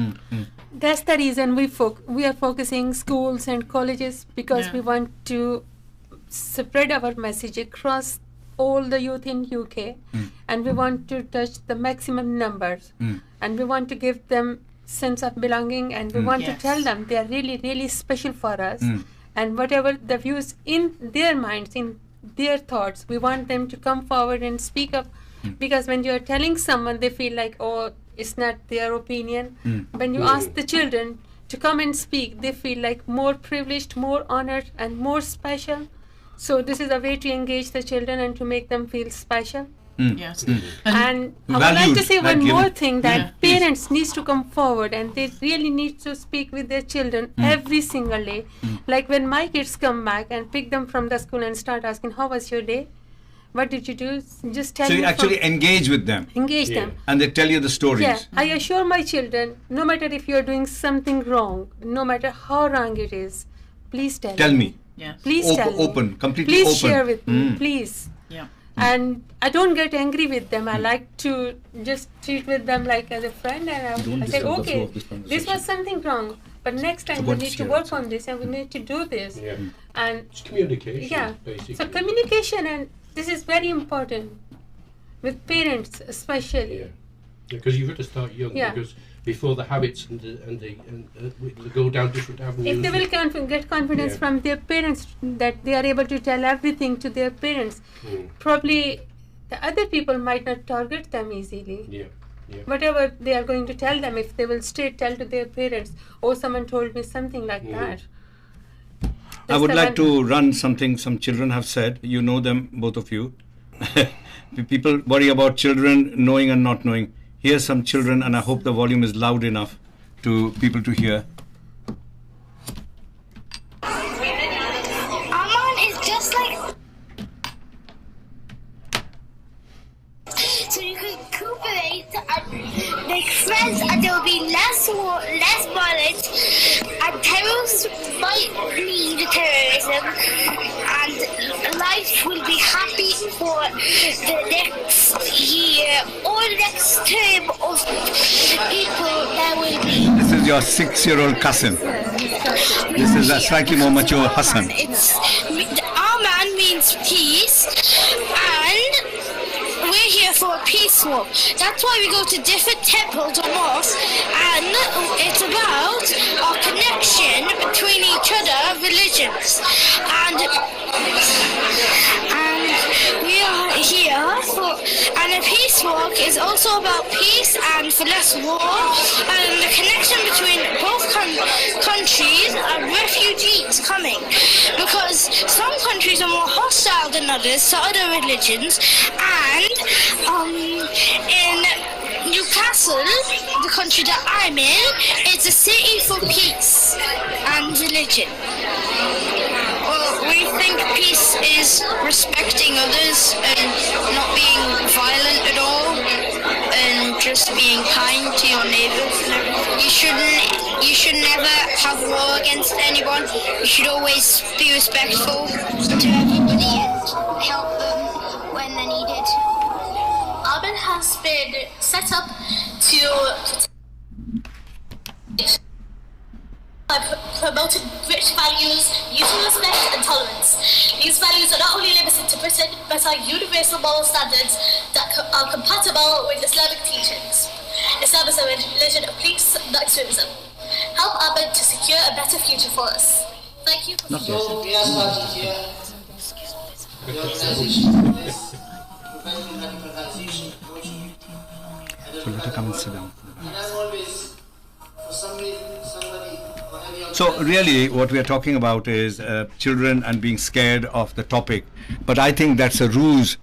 That's the reason we are focusing schools and colleges because Yeah. we want to spread our message across all the youth in UK, and we want to touch the maximum numbers, and we want to give them sense of belonging, and we want Yes. to tell them they are really, really special for us, and whatever the views in their minds, in their thoughts. We want them to come forward and speak up, because when you are telling someone, they feel like, oh, it's not their opinion. When you ask the children to come and speak, they feel like more privileged, more honored, and more special. So this is a way to engage the children and to make them feel special. Yes. And I would like to say one more thing, that parents needs to come forward and they really need to speak with their children every single day. Like when my kids come back and pick them from the school and start asking, how was your day? What did you do? Just tell So me. you actually engage with them. Engage them. And they tell you the stories. Yeah, I assure my children, no matter if you're doing something wrong, no matter how wrong it is, please tell me. Yes. Please tell me. Open, completely please open. Share with me, please. Yeah. And I don't get angry with them. I like to just treat with them like as a friend, and I say, okay, this was something wrong, but next time we need to work on this and we need to do this. Yeah. And It's communication, yeah, basically. so communication, and this is very important with parents especially. Yeah, because you've got to start young. Yeah. Because before the habits and they go down different avenues. If they will get confidence Yeah. from their parents that they are able to tell everything to their parents, probably the other people might not target them easily. Yeah. Yeah. Whatever they are going to tell them, if they will straight tell to their parents, oh, someone told me something like that. I would like to run something some children have said. You know them, both of you. People worry about children knowing and not knowing. Here's some children, and I hope the volume is loud enough to people to hear. Aman is just like... So you can cooperate and make friends, and there will be less war, less violence, and terrorists might lead terrorism, and life will be happy for the next year or next term of the people that will be. This is your 6-year-old cousin. This is a slightly more mature Hassan. It's Aman means peace, and we're here for a peace walk. That's why we go to different temples or mosques, and it's about our connection between each other, religions, and we are here for. And a peace walk is also about peace and for less war, and the connection between both countries and refugees coming, because some countries are more hostile than others to other religions, and in Newcastle, the country that I'm in, it's a city for peace and religion. Well, we think peace is respecting others and not being violent at all, and just being kind to your neighbours. You should never have war against anyone. You should always be respectful to everybody and help them when they're needed. Aman has been set up to promoting British values, mutual respect and tolerance. These values are not only limited to Britain, but are universal moral standards that are compatible with Islamic teachings. Islam is a religion of peace, not extremism. Help Aman to secure a better future for us. Thank you. So we are starting here. The organization is professional radical transition coaching. So let her come and sit down. And as always, for some reason, somebody or any So really what we are talking about is children and being scared of the topic. But I think that's a ruse.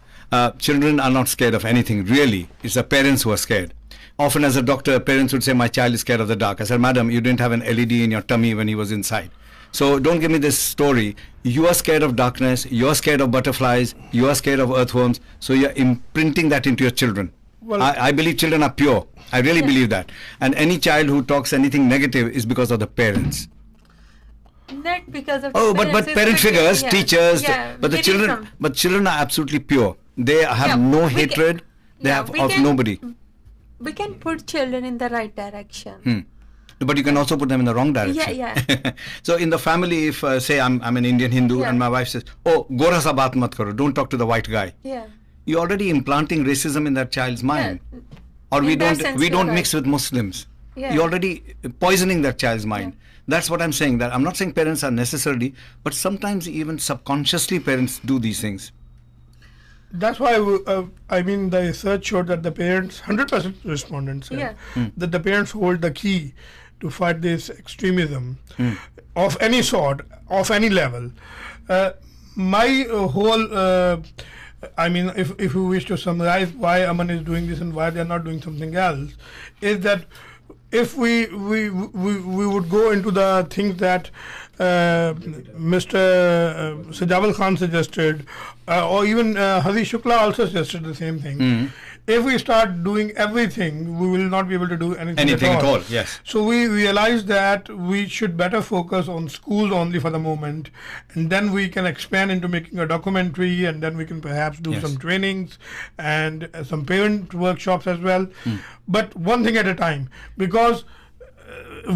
Children are not scared of anything, really. It's the parents who are scared. Often as a doctor, parents would say, my child is scared of the dark. I said, madam, you didn't have an LED in your tummy when he was inside. So don't give me this story. You are scared of darkness, you are scared of butterflies, you are scared of earthworms. So you're imprinting that into your children. Well, I believe children are pure. I really believe that. And any child who talks anything negative is because of the parents. Not because of Oh, the but parents, parent it's figures, yeah. teachers, Yeah, but the getting children, some- but children are absolutely pure. They have Yeah, no we can- hatred. They yeah, have we of can- nobody. We can put children in the right direction. But you can also put them in the wrong direction. Yeah. So in the family, if say I'm an Indian Hindu Yeah. and my wife says, "Oh, Gora sa baat mat karo, don't talk to the white guy," Yeah. you're already implanting racism in that child's mind. Or In we that don't sense, we you're don't right. mix with Muslims. Yeah. You're already poisoning that child's mind. That's what I'm saying. That I'm not saying parents are necessarily, but sometimes even subconsciously parents do these things. That's why the research showed that the parents, 100% respondents said that the parents hold the key to fight this extremism of any sort, of any level. My whole, if you wish to summarize why Aman is doing this and why they are not doing something else, is that if we would go into the things that Mr. Sajjad Khan suggested, or even Hari Shukla also suggested the same thing. If we start doing everything, we will not be able to do anything at all. Yes. So we realized that we should better focus on schools only for the moment, and then we can expand into making a documentary, and then we can perhaps do some trainings and some parent workshops as well. But one thing at a time, because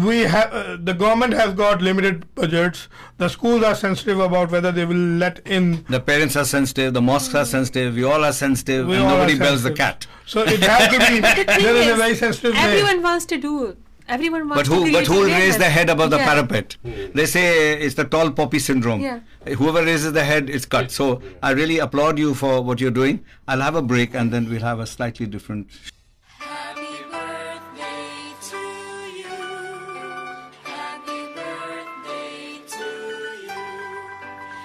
we have the government has got limited budgets. The schools are sensitive about whether they will let in. The parents are sensitive. The mosques are sensitive. We all are sensitive, and nobody bells the cat. So it has to be. There is a very sensitive. Everyone wants to do. Everyone wants to. But who will raise their head above the parapet? They say it's the tall poppy syndrome. Yeah. Whoever raises the head is cut. So I really applaud you for what you're doing. I'll have a break, and then we'll have a slightly different.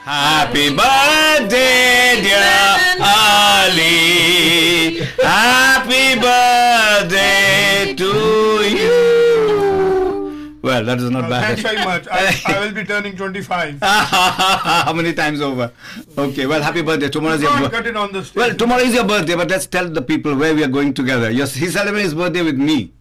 Happy birthday, dear Ali. Happy birthday to you. Well, that is not bad. Thanks very much. I will be turning 25. How many times over? Okay, well, happy birthday. Tomorrow is your birthday. Cut it on the stage. Well, tomorrow is your birthday, but let's tell the people where we are going together. He's celebrating his birthday with me.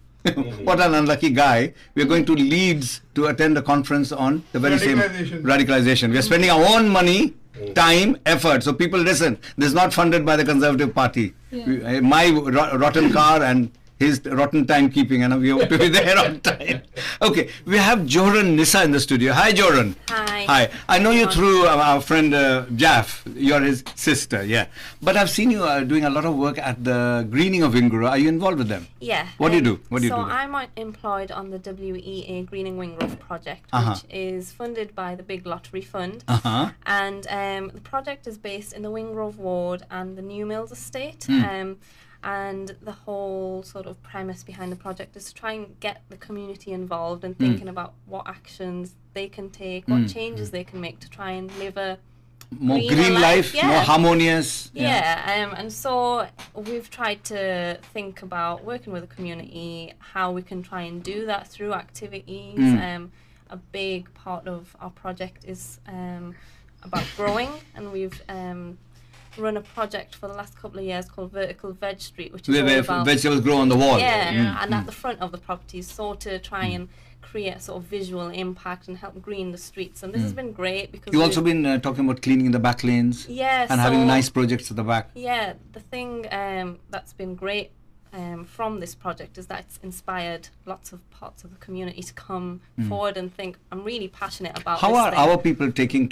What an unlucky guy. We are going to Leeds to attend a conference on the very same radicalization. We are spending our own money, time, effort. So people listen. This is not funded by the Conservative Party. My rotten car and his rotten timekeeping, and we have to be there on time. Okay, we have Johran Nissa in the studio. Hi, Johran. Hi. I know you through our friend Jaff. You're his sister, yeah. But I've seen you doing a lot of work at the greening of Wingrove. Are you involved with them? Yeah. What do you do? So I'm employed on the WEA Greening Wingrove project, which is funded by the Big Lottery Fund. And the project is based in the Wingrove ward and the New Mills estate. And the whole sort of premise behind the project is to try and get the community involved and thinking about what actions they can take, what changes they can make to try and live a more green life, more harmonious. And so we've tried to think about working with the community, how we can try and do that through activities. A big part of our project is about growing, and we've run a project for the last couple of years called Vertical Veg Street, which is all about vegetables grow on the wall. And at the front of the properties, so to try and create a sort of visual impact and help green the streets. And this has been great because you've also been talking about cleaning the back lanes and having nice projects at the back. Yeah, the thing that's been great from this project is that it's inspired lots of parts of the community to come forward and think, I'm really passionate about how this are thing. our people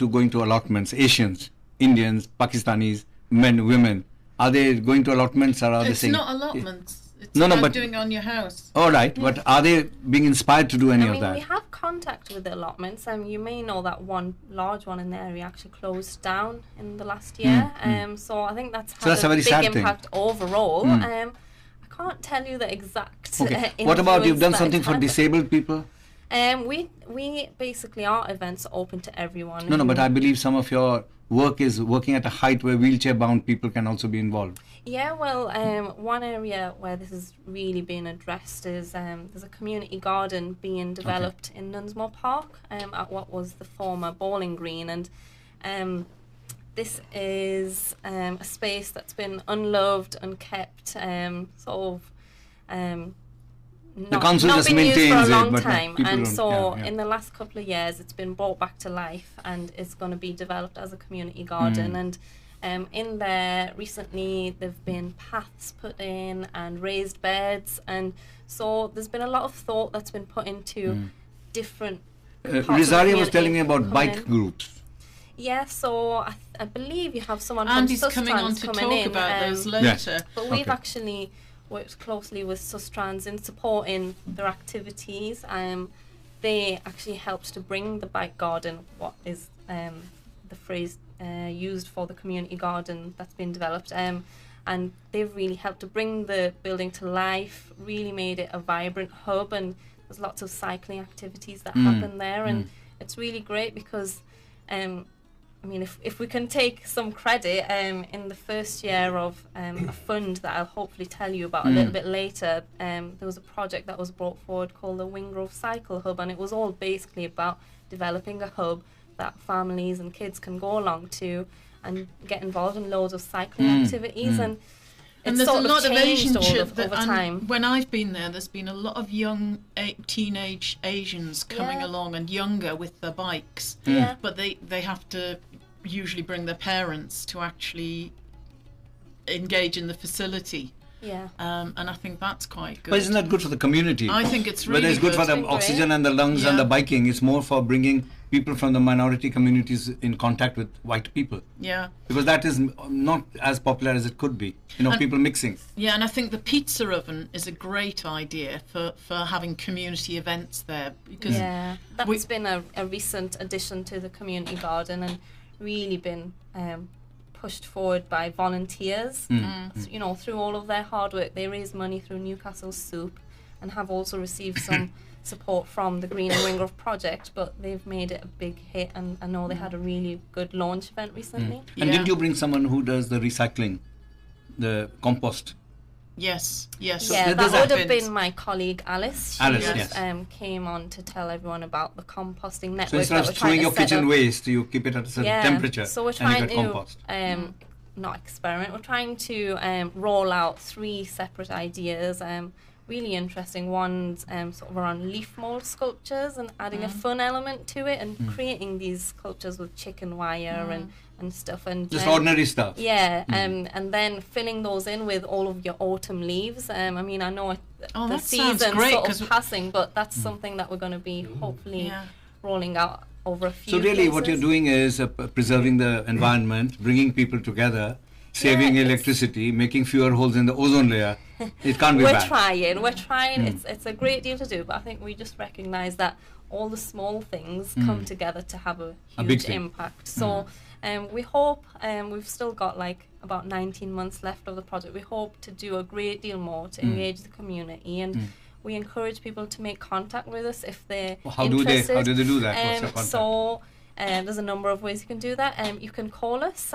going to allotments? Asians, Indians, Pakistanis, men, women, are they going to allotments, or are they saying it's not allotments, it's but doing on your house? All right, but are they being inspired to do any of that? We have contact with the allotments. You may know that one large one in the area actually closed down in the last year. So I think that's had a very big sad impact overall. I can't tell you the exact What about you've done influence something for disabled people? We basically, our events are open to everyone. No, but I believe some of your work is working at a height where wheelchair-bound people can also be involved. Yeah, well, one area where this is really being addressed is there's a community garden being developed in Nunsmore Park at what was the former bowling green, and this is a space that's been unloved, unkept, the council not just been used maintains for a long it, time, and so yeah. in the last couple of years it's been brought back to life and it's going to be developed as a community garden. And in there recently there've been paths put in and raised beds, and so there's been a lot of thought that's been put into different Rizaria was telling me about bike groups. Yeah, so I believe you have someone Andy's from coming on to talk about those later. But we've actually works closely with Sustrans in supporting their activities. They actually helped to bring the bike garden, what is the phrase used for the community garden that's been developed. And they've really helped to bring the building to life, really made it a vibrant hub, and there's lots of cycling activities that happen there. And it's really great because, I mean, if we can take some credit, in the first year of a fund that I'll hopefully tell you about a little bit later, there was a project that was brought forward called the Wingrove Cycle Hub, and it was all basically about developing a hub that families and kids can go along to and get involved in loads of cycling activities. And it's there's sort a lot of changed Asianship over time. When I've been there's been a lot of young teenage Asians coming along and younger with their bikes. But they have to usually bring their parents to actually engage in the facility. And I think that's quite good. But isn't that good for the community? I think it's really Whether it's good for the oxygen and the lungs and the biking, it's more for bringing people from the minority communities in contact with white people. Because that is not as popular as it could be. You know, and people mixing. And I think the pizza oven is a great idea for having community events there. Because that's been a recent addition to the community garden and really been pushed forward by volunteers. So, you know, through all of their hard work, they raise money through Newcastle Soup and have also received some support from the Green and Wingrove project, but they've made it a big hit, and I know they had a really good launch event recently. And didn't you bring someone who does the recycling, the compost? Yes. So that would have been my colleague Alice. She came on to tell everyone about the composting network. So instead of throwing your kitchen waste, you keep it at a certain temperature. So we're trying to compost. Not experiment. We're trying to roll out 3 separate ideas. Really interesting ones, sort of around leaf mold sculptures and adding a fun element to it, and creating these sculptures with chicken wire and stuff, and just ordinary stuff. And then filling those in with all of your autumn leaves. I mean, I know the season's sort of passing, but that's something that we're going to be hopefully rolling out over a few. So really, what you're doing is preserving the environment, bringing people together, saving electricity, making fewer holes in the ozone layer. It can't be bad. We're trying. It's a great deal to do, but I think we just recognise that all the small things come together to have a huge impact. So we hope, we've still got like about 19 months left of the project. We hope to do a great deal more to engage the community, and we encourage people to make contact with us if they're interested. How do they do that? What's their contact? So there's a number of ways you can do that. You can call us.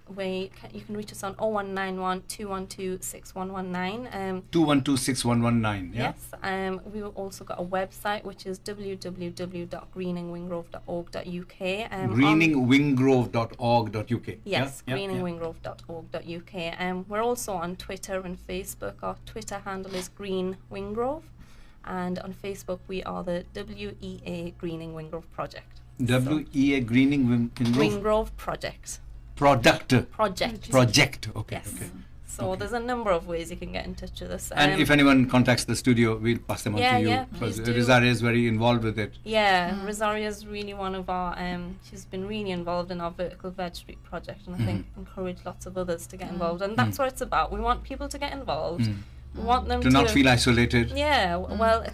You can reach us on 0191 212 6119. 212 6119, yeah? Yes. We've also got a website, which is www.greeningwingrove.org.uk. greeningwingrove.org.uk. Yes, greeningwingrove.org.uk. We're also on Twitter and Facebook. Our Twitter handle is Green Wingrove, and on Facebook we are the WEA Greening Wingrove Project. WEA Greening Wingrove Project. Project. Okay. Yes. Okay. So there's a number of ways you can get in touch with us. And if anyone contacts the studio, we'll pass them on to you, because Rosaria is very involved with it. Rosaria is really one of our. She's been really involved in our Vertical Veg Street project, and I think encourage lots of others to get involved. And that's what it's about. We want people to get involved. We want them to not feel isolated. Well,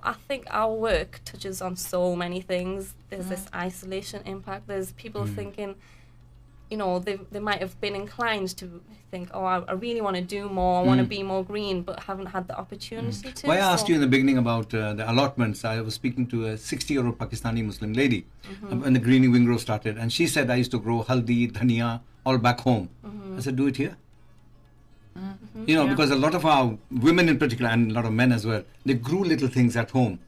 I think our work touches on so many things. There's this isolation impact. There's people thinking, they might have been inclined to think, I really want to do more, I want to be more green, but haven't had the opportunity to. Well, I asked you in the beginning about the allotments. I was speaking to a 60-year-old Pakistani Muslim lady when the Greening Wingrove started, and she said, I used to grow haldi, dhania, all back home. I said, do it here. Because a lot of our women in particular, and a lot of men as well, they grew little things at home.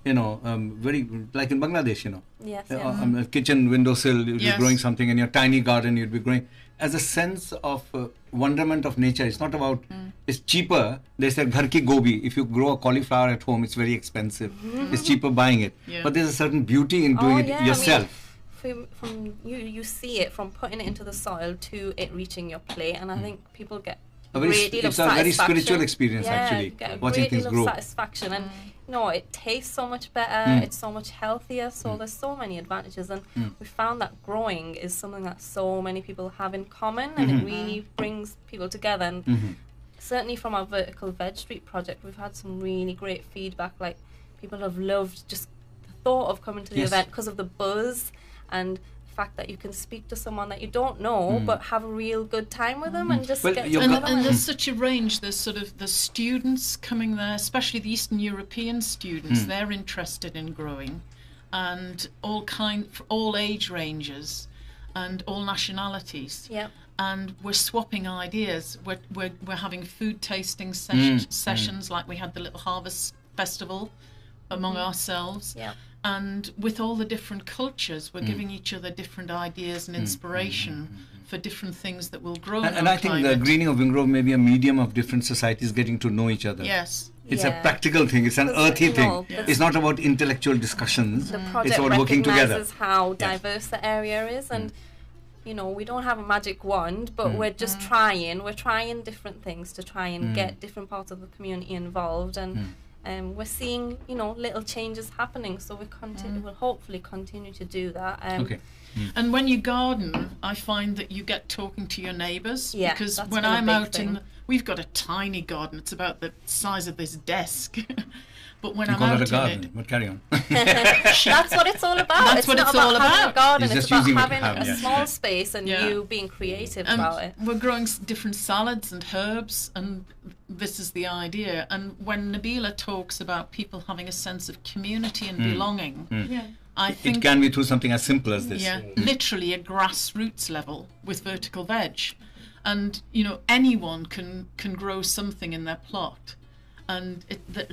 Very like in Bangladesh, a kitchen windowsill, you'd be growing something, in your tiny garden you'd be growing, as a sense of wonderment of nature. It's not about, it's cheaper. They said ghar ki gobi, if you grow a cauliflower at home, it's very expensive. It's cheaper buying it. But there's a certain beauty in doing it yourself. From you see it, from putting it into the soil to it reaching your plate, and I think people get it's a very spiritual experience, actually, watching things grow. Satisfaction, and it tastes so much better, it's so much healthier, so there's so many advantages, and we found that growing is something that so many people have in common, and it really brings people together, and certainly from our Vertical Veg Street project, we've had some really great feedback. Like, people have loved just the thought of coming to the event because of the buzz and the fact that you can speak to someone that you don't know but have a real good time with them and just get to know them. And there's such a range. There's sort of the students coming there, especially the Eastern European students. They're interested in growing, and all age ranges and all nationalities. Yeah. And we're swapping ideas. We're having food tasting sessions, like we had the Little Harvest Festival among ourselves. Yeah. And with all the different cultures, we're giving each other different ideas and inspiration for different things that will grow. And I think the Greening of Wingrove may be a medium of different societies getting to know each other. Yes. It's a practical thing. It's an earthy thing. It's not about intellectual discussions. The project it's about working together. recognises how diverse the area is, and you know, we don't have a magic wand, but we're just trying. We're trying different things to try and get different parts of the community involved, and we're seeing, you know, little changes happening. So we'll hopefully continue to do that. Okay. And when you garden, I find that you get talking to your neighbours. Yeah, because that's when been a I'm big out thing. we've got a tiny garden. It's about the size of this desk. But when You I'm call out that a garden, in it, but carry on. That's what it's all about. That's it's what not it's all about having about. a garden. It's It's just about using what you having have, a yeah. small space and Yeah. you being creative and about it. we're growing different salads and herbs, and this is the idea. And when Nabila talks about people having a sense of community and belonging, I think It can be through something as simple as this. literally a grassroots level with Vertical Veg, and you know, anyone can grow something in their plot, and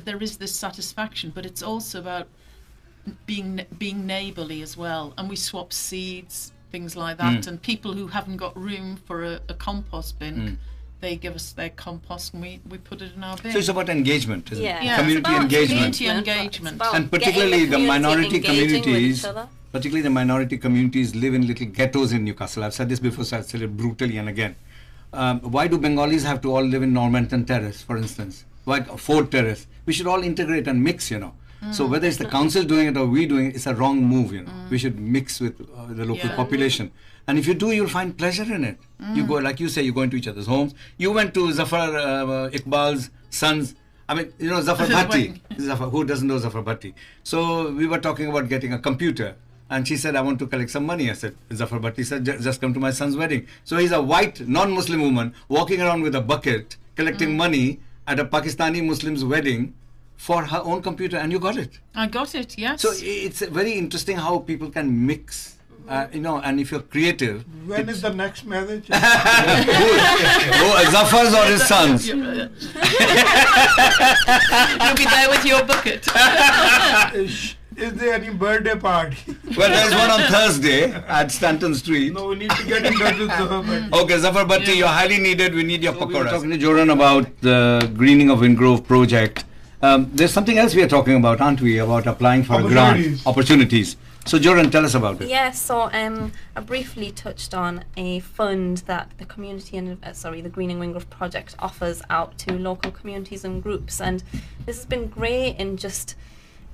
there is this satisfaction. But it's also about being neighbourly as well, and we swap seeds, things like that. And people who haven't got room for a compost bin, they give us their compost and we put it in our bin. So it's about engagement, isn't Yeah. it? Yeah, Community it's about engagement. community engagement. It's about And getting particularly the community minority engaging with communities, each other. particularly the minority communities live in little ghettos in Newcastle. I've said this before, so I'll say it brutally and again. Why do Bengalis have to all live in Normanton Terrace, for instance? Why Ford Terrace? We should all integrate and mix, you know. So whether it's the council doing it or we doing it, it's a wrong move, you know. We should mix with the local population. And if you do, you'll find pleasure in it. You go, like you say, you go into each other's homes. You went to Zafar Iqbal's son's, I mean, you know, Zafar Bhatti. Zafar, who doesn't know Zafar Bhatti? So we were talking about getting a computer. And she said, I want to collect some money. I said, Zafar Bhatti said, just come to my son's wedding. So he's a white, non-Muslim woman walking around with a bucket, collecting money at a Pakistani Muslim's wedding for her own computer, and you got it. I got it, yes. So it's very interesting how people can mix, you know, and if you're creative. When is the next marriage? Zafar's or his son's? You'll be there with your bucket. Is there any birthday party? Well, there's one on Thursday at Stanton Street. No, we need to get in touch with the Okay, Zafar Bhatti, you're highly needed. We need your pakoras. We were talking to Joran about the Greening of Wingrove project. There's something else we are talking about, aren't we? About applying for a grant. Opportunities. So, Joran, tell us about it. Yes, so I briefly touched on a fund that the the Greening Wingrove project offers out to local communities and groups, and this has been great in just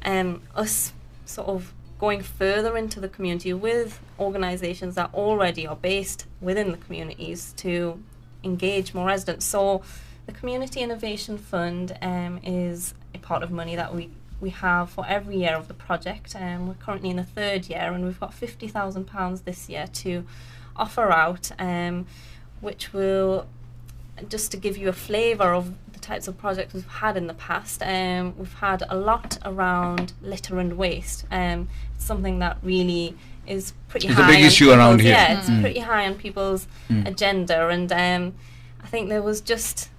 us sort of going further into the community with organisations that already are based within the communities to engage more residents. So the Community Innovation Fund is a pot of money that we have for every year of the project. We're currently in the third year, and we've got £50,000 this year to offer out, which will, just to give you a flavour of the types of projects we've had in the past, we've had a lot around litter and waste. It's something that really is pretty high. It's a big issue around here. Yeah, it's pretty high on people's agenda, and I think there was just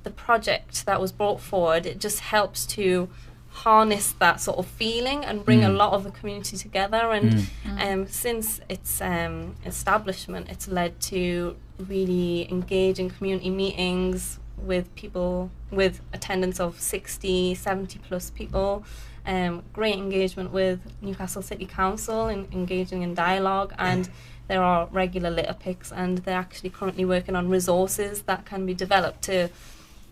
the project that was brought forward. It just helps to harness that sort of feeling and bring a lot of the community together. And since its establishment, it's led to really engaging community meetings with people with attendance of 60, 70 plus people. Great engagement with Newcastle City Council and engaging in dialogue, and there are regular litter picks, and they're actually currently working on resources that can be developed to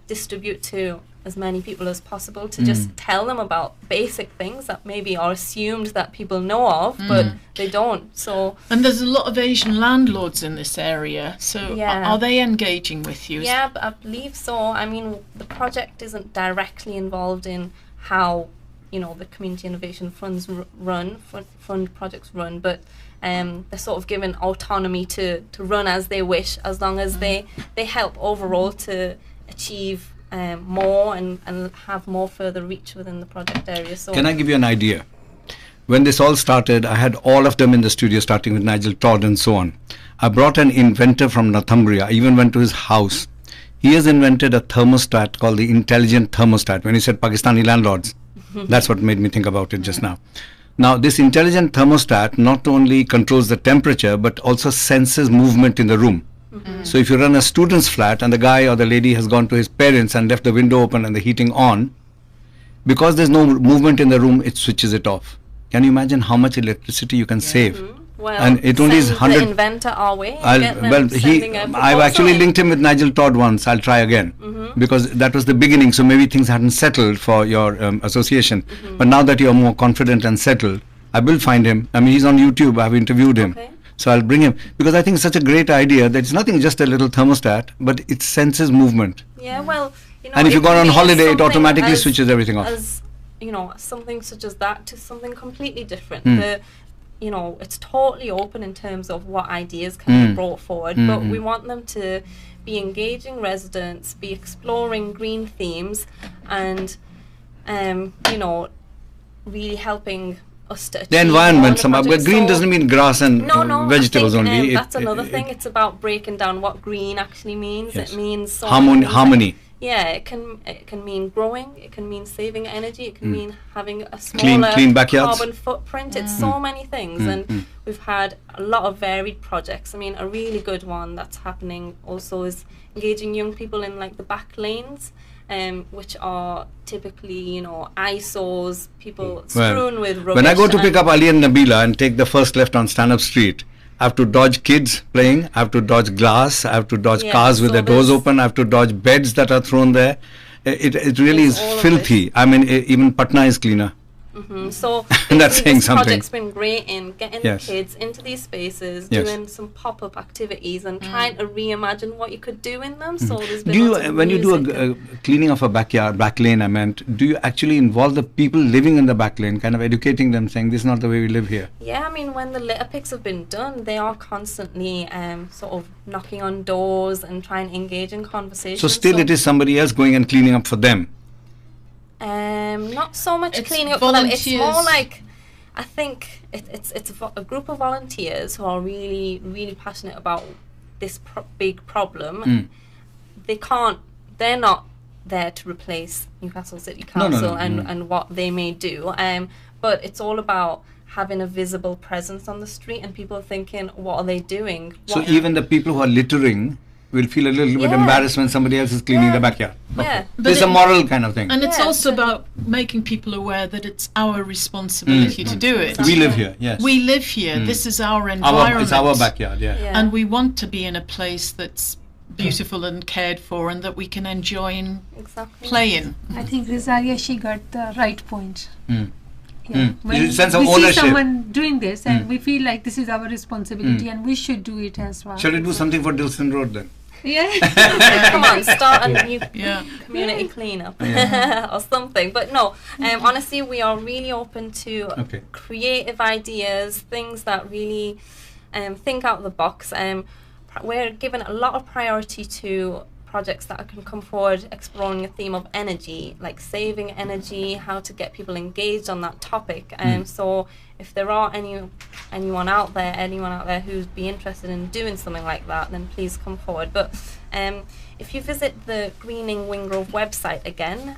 distribute to as many people as possible to just tell them about basic things that maybe are assumed that people know of, but they don't. So, and there's a lot of Asian landlords in this area, so Yeah. are they engaging with you? yeah, but I believe so. I mean, the project isn't directly involved in how, you know, the community innovation funds fund projects run, but they're sort of given autonomy to run as they wish, as long as they help overall to achieve more and have more further reach within the project area. So Can I give you an idea? When this all started, I had all of them in the studio, starting with Nigel Todd and so on. I brought an inventor from Northumbria. I even went to his house. He has invented a thermostat called the intelligent thermostat. When he said Pakistani landlords, that's what made me think about it just now. Now, this intelligent thermostat not only controls the temperature, but also senses movement in the room. So if you run a student's flat and the guy or the lady has gone to his parents and left the window open and the heating on, because there's no movement in the room, it switches it off. Can you imagine how much electricity you can save? well, And it only is send 100 the inventor our way. And get them well, sending a I've proposal actually in. linked him with Nigel Todd once. I'll try again because that was the beginning. So maybe things hadn't settled for your association. But now that you're more confident and settled, I will find him. I mean, he's on YouTube. I've interviewed him. Okay. So I'll bring him because I think it's such a great idea that it's nothing just a little thermostat, but it senses movement. Yeah, well, you know, And if you it go could on be holiday, it something automatically as- switches everything off. As you know, something such as that to something completely different. Hmm. You know, it's totally open in terms of what ideas can be brought forward, but we want them to be engaging residents, be exploring green themes, and you know, really helping us to achieve The all environment, the somehow. But projects. green So- doesn't mean grass and no, vegetables I think, only. that's another thing. It's about breaking down what green actually means. Yes. It means so Harmony. many things. Harmony. Yeah, it can mean growing. It can mean saving energy. It can mean having a smaller Clean backyards. carbon footprint. It's so many things, and we've had a lot of varied projects. I mean, a really good one that's happening also is engaging young people in like the back lanes. Which are typically, you know, eyesores, people strewn with rubbish. When I go to pick and- up Ali and Nabila and take the first left on Stand Up Street, I have to dodge kids playing, I have to dodge glass, I have to dodge Yeah, cars with so their doors there's- open, I have to dodge beds that are thrown there. It really There's is all of filthy. I mean, even Patna is cleaner. So And that's basically saying this something. project's been great in getting Yes. the kids into these spaces, Yes. doing some pop-up activities and trying to reimagine what you could do in them. So there's been Do you, lots of when you do music a cleaning of a backyard, back lane, I meant, do you actually involve the people living in the back lane, kind of educating them, saying this is not the way we live here? Yeah, I mean, when the litter picks have been done, they are constantly sort of knocking on doors and trying to engage in conversation. So still it is somebody else going and cleaning up for them. Not so much It's cleaning up for them. It's more volunteers. like, I think it's a group of volunteers who are really, really passionate about this big problem. They're not there to replace Newcastle City No, no, Council no, and what they may do. But it's all about having a visible presence on the street and people thinking, what are they doing? So What- even the people who are littering will feel a little bit Yeah. embarrassed when somebody else is cleaning Yeah. the backyard. Yeah. But It's a moral kind of thing. And it's Yeah, also so- about making people aware that it's our responsibility to do it. We live here, yes. We live here. This is our environment. It's our backyard, yeah. Yeah. And we want to be in a place that's beautiful and cared for and that we can enjoy and Exactly. play in. I think Rizaria, she got the right point. Mm. Yeah. Mm. When It's a sense of we ownership. see someone doing this and we feel like this is our responsibility and we should do it as well. Shall we do something for Dilson Road then? Yeah. Come on, start a new Yeah. community cleanup or something. But no, honestly, we are really open to Okay. creative ideas, things that really think out of the box. We're giving a lot of priority to projects that can come forward exploring a theme of energy, like saving energy, how to get people engaged on that topic. So if there are anyone out there who'd be interested in doing something like that, then please come forward. But if you visit the Greening Wingrove website again,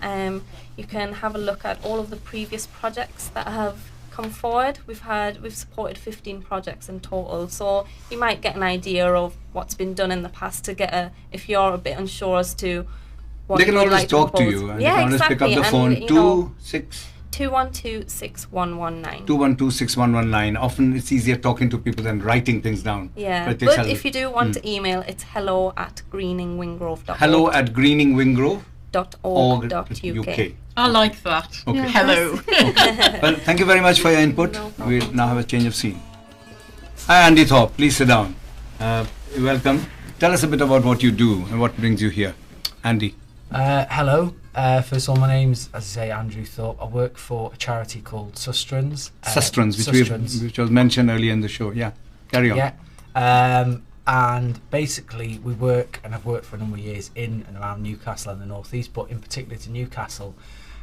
you can have a look at all of the previous projects that have come forward. We've supported 15 projects in total, so you might get an idea of what's been done in the past to get if you're a bit unsure as to what They can you would always like to talk to propose. you and Yeah, they can always pick up exactly. the phone. And, you know, 212-6119. 212-6119. 212-6119. Often it's easier talking to people than writing things down. Yeah, But it but tells if you do want to email, it's hello@greeningwingrove.org. hello@greeningwingrove.org. sustrans.org.uk. I like that. Okay. Hello. Well, thank you very much for your input. We'll now have a change of scene. Hi, Andy Thorpe. Please sit down. You're welcome. Tell us a bit about what you do and what brings you here. Andy. Hello. First of all, my name's, as I say, Andrew Thorpe. I work for a charity called Sustrans. Sustrans, which was mentioned earlier in the show. Yeah. Carry on. Yeah. And basically, we work, and I've worked for a number of years in and around Newcastle and the North East, but in particular to Newcastle.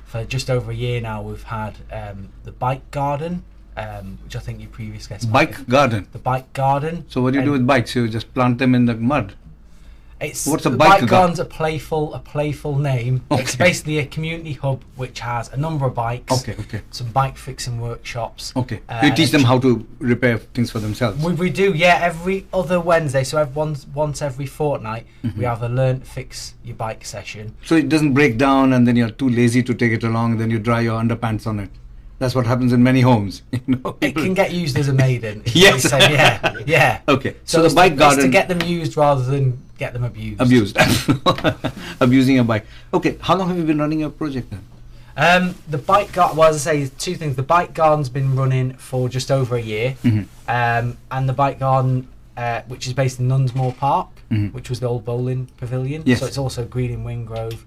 For just over a year now, we've had the Bike Garden, which I think you previously guessed. Bike Garden? The Bike Garden. So what do you do with bikes? You just plant them in the mud? What's a bike garden's a playful name. Okay. It's basically a community hub which has a number of bikes. Okay. Some bike fixing workshops. Okay. You teach them how to repair things for themselves. We do, yeah. Every other Wednesday, so once every fortnight, we have a learn to fix your bike session. So it doesn't break down, and then you're too lazy to take it along, and then you dry your underpants on it. That's what happens in many homes. It can get used as a maiden. Yes. Say, yeah. Okay. So the bike garden. It's to get them used rather than get them abused. Abusing a bike. Okay. How long have you been running your project then? The bike garden. Well, as I say, two things. The bike garden's been running for just over a year, and the bike garden, which is based in Nunsmore Park, which was the old bowling pavilion. Yes. So it's also Green in Wingrove,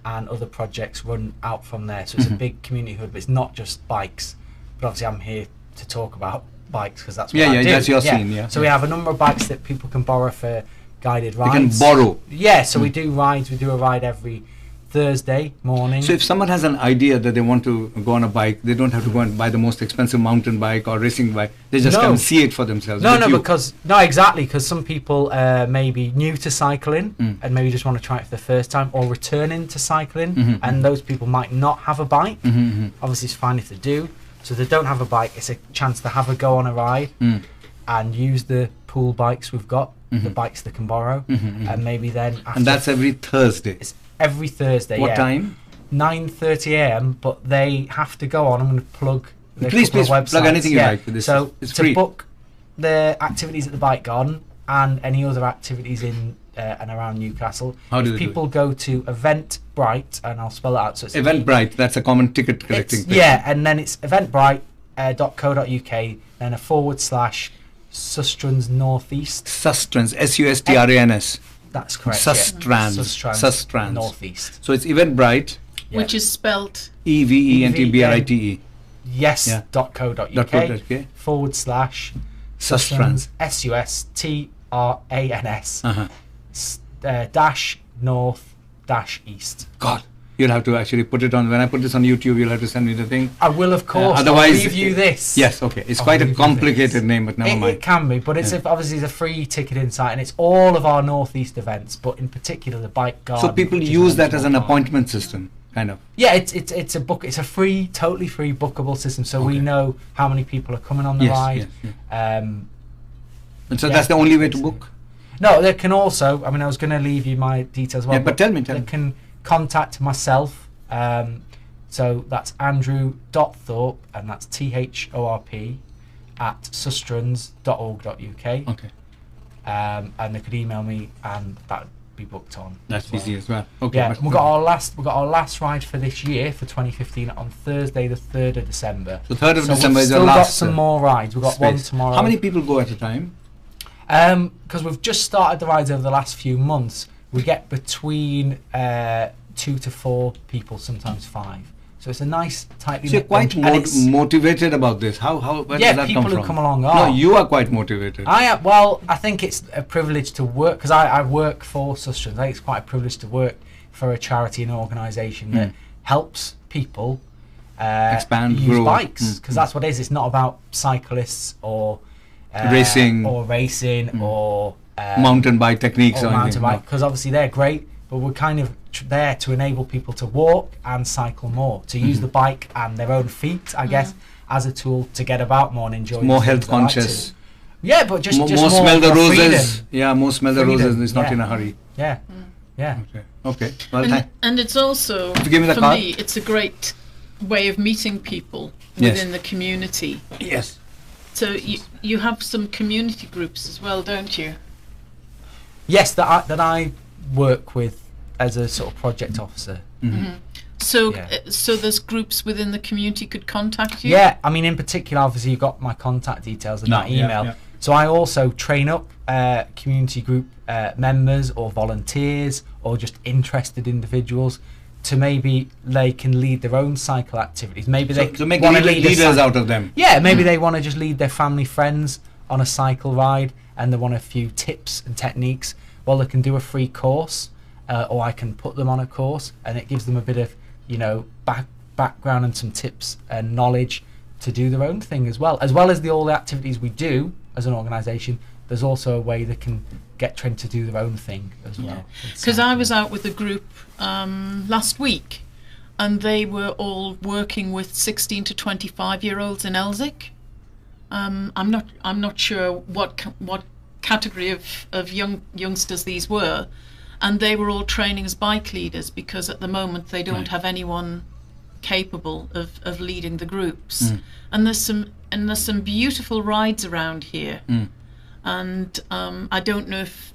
and other projects run out from there. So it's a big community hub. It's not just bikes, but obviously I'm here to talk about bikes because that's what I do. That's your scene. Yeah. So we have a number of bikes that people can borrow for guided rides. You can borrow. Yeah. So we do rides. We do a ride every Thursday morning. So if someone has an idea that they want to go on a bike, they don't have to go and buy the most expensive mountain bike or racing bike. They just come and see it for themselves. Exactly, because some people may be new to cycling and maybe just want to try it for the first time, or returning to cycling, and those people might not have a bike. Obviously, it's fine if they do. So if they don't have a bike, it's a chance to have a go on a ride and use the pool bikes we've got, the bikes they can borrow, and maybe then. And that's every Thursday. It's every Thursday. What time? 9:30 a.m. But they have to go on. I'm going to plug. Please plug anything you like. So it's to free. book the activities at the Bike Garden and any other activities in and around Newcastle, people go to Eventbrite, and I'll spell it out. So it's Eventbrite. That's a common ticket collecting thing. Yeah, and then it's eventbrite.co.uk, then a / Sustrans Northeast. Sustrans, Sustrans. That's correct. Sustrans Northeast. So it's Eventbrite, which is spelt EVENTBRITE. Yes. .co.uk / Sustrans SUSTRANS dash north dash east. God, you'll have to actually put it on. When I put this on YouTube, you'll have to send me the thing. I will, of course. Otherwise, I'll leave you this. Yes, okay. It's quite a complicated name, but never mind. It can be, but it's obviously it's a free ticketing site, and it's all of our Northeast events, but in particular the Bike Garden. So people use that as an appointment system, kind of. Yeah, it's a book. It's a free, totally free bookable system. So we know how many people are coming on the ride. And so that's the only way to book. No, they can also. I mean, I was going to leave you my details. Well, yeah, but tell me. They can contact myself. So that's Andrew.Thorpe, and that's THORP at sustrans.org.uk. Okay. And they could email me, and that would be booked on. That's easy as well. Okay. Yeah, we got our last ride for this year for 2015 on Thursday, the 3rd of December. The 3rd of December is the last. We've still got some more rides. We've got one tomorrow. How many people go at a time? Because we've just started the rides over the last few months, we get between 2 to 4 people, sometimes 5. So it's a nice, tightly. So you're quite motivated about this. Where does that come from? Yeah, people who come along are. No, you are quite motivated. I think it's a privilege to work, because I work for Sustrans. I think it's quite a privilege to work for a charity and organisation that helps people expand, use grow. bikes, because that's what it is. It's not about cyclists or racing or mountain bike techniques or mountain bike, because obviously they're great, but we're kind of there to enable people to walk and cycle more, to use the bike and their own feet, I guess, as a tool to get about more and enjoy more health conscious. Yeah, but just more more smell the roses. Freedom. Yeah, more smell the roses. It's not in a hurry. Yeah. Okay. Well, and it's also for me, it's a great way of meeting people within the community. Yes. So you have some community groups as well, don't you? Yes, that I work with as a sort of project officer. So, Yeah. so there's groups within the community could contact you? Yeah, I mean, in particular, obviously, you've got my contact details in No, that yeah, email. yeah. So I also train up community group members or volunteers or just interested individuals to maybe they can lead their own cycle activities. Maybe they to make wanna leaders lead a out of them. Yeah, maybe they want to just lead their family friends on a cycle ride and they want a few tips and techniques. Well, they can do a free course, or I can put them on a course, and it gives them a bit of, you know, background and some tips and knowledge to do their own thing as well as all the activities we do as an organisation. There's also a way they can get trained to do their own thing as well. Because I was out with a group last week, and they were all working with 16 to 25-year-olds in Elsick. I'm not sure what category of youngsters these were, and they were all training as bike leaders because at the moment they don't have anyone capable of leading the groups. And there's some beautiful rides around here. And I don't know if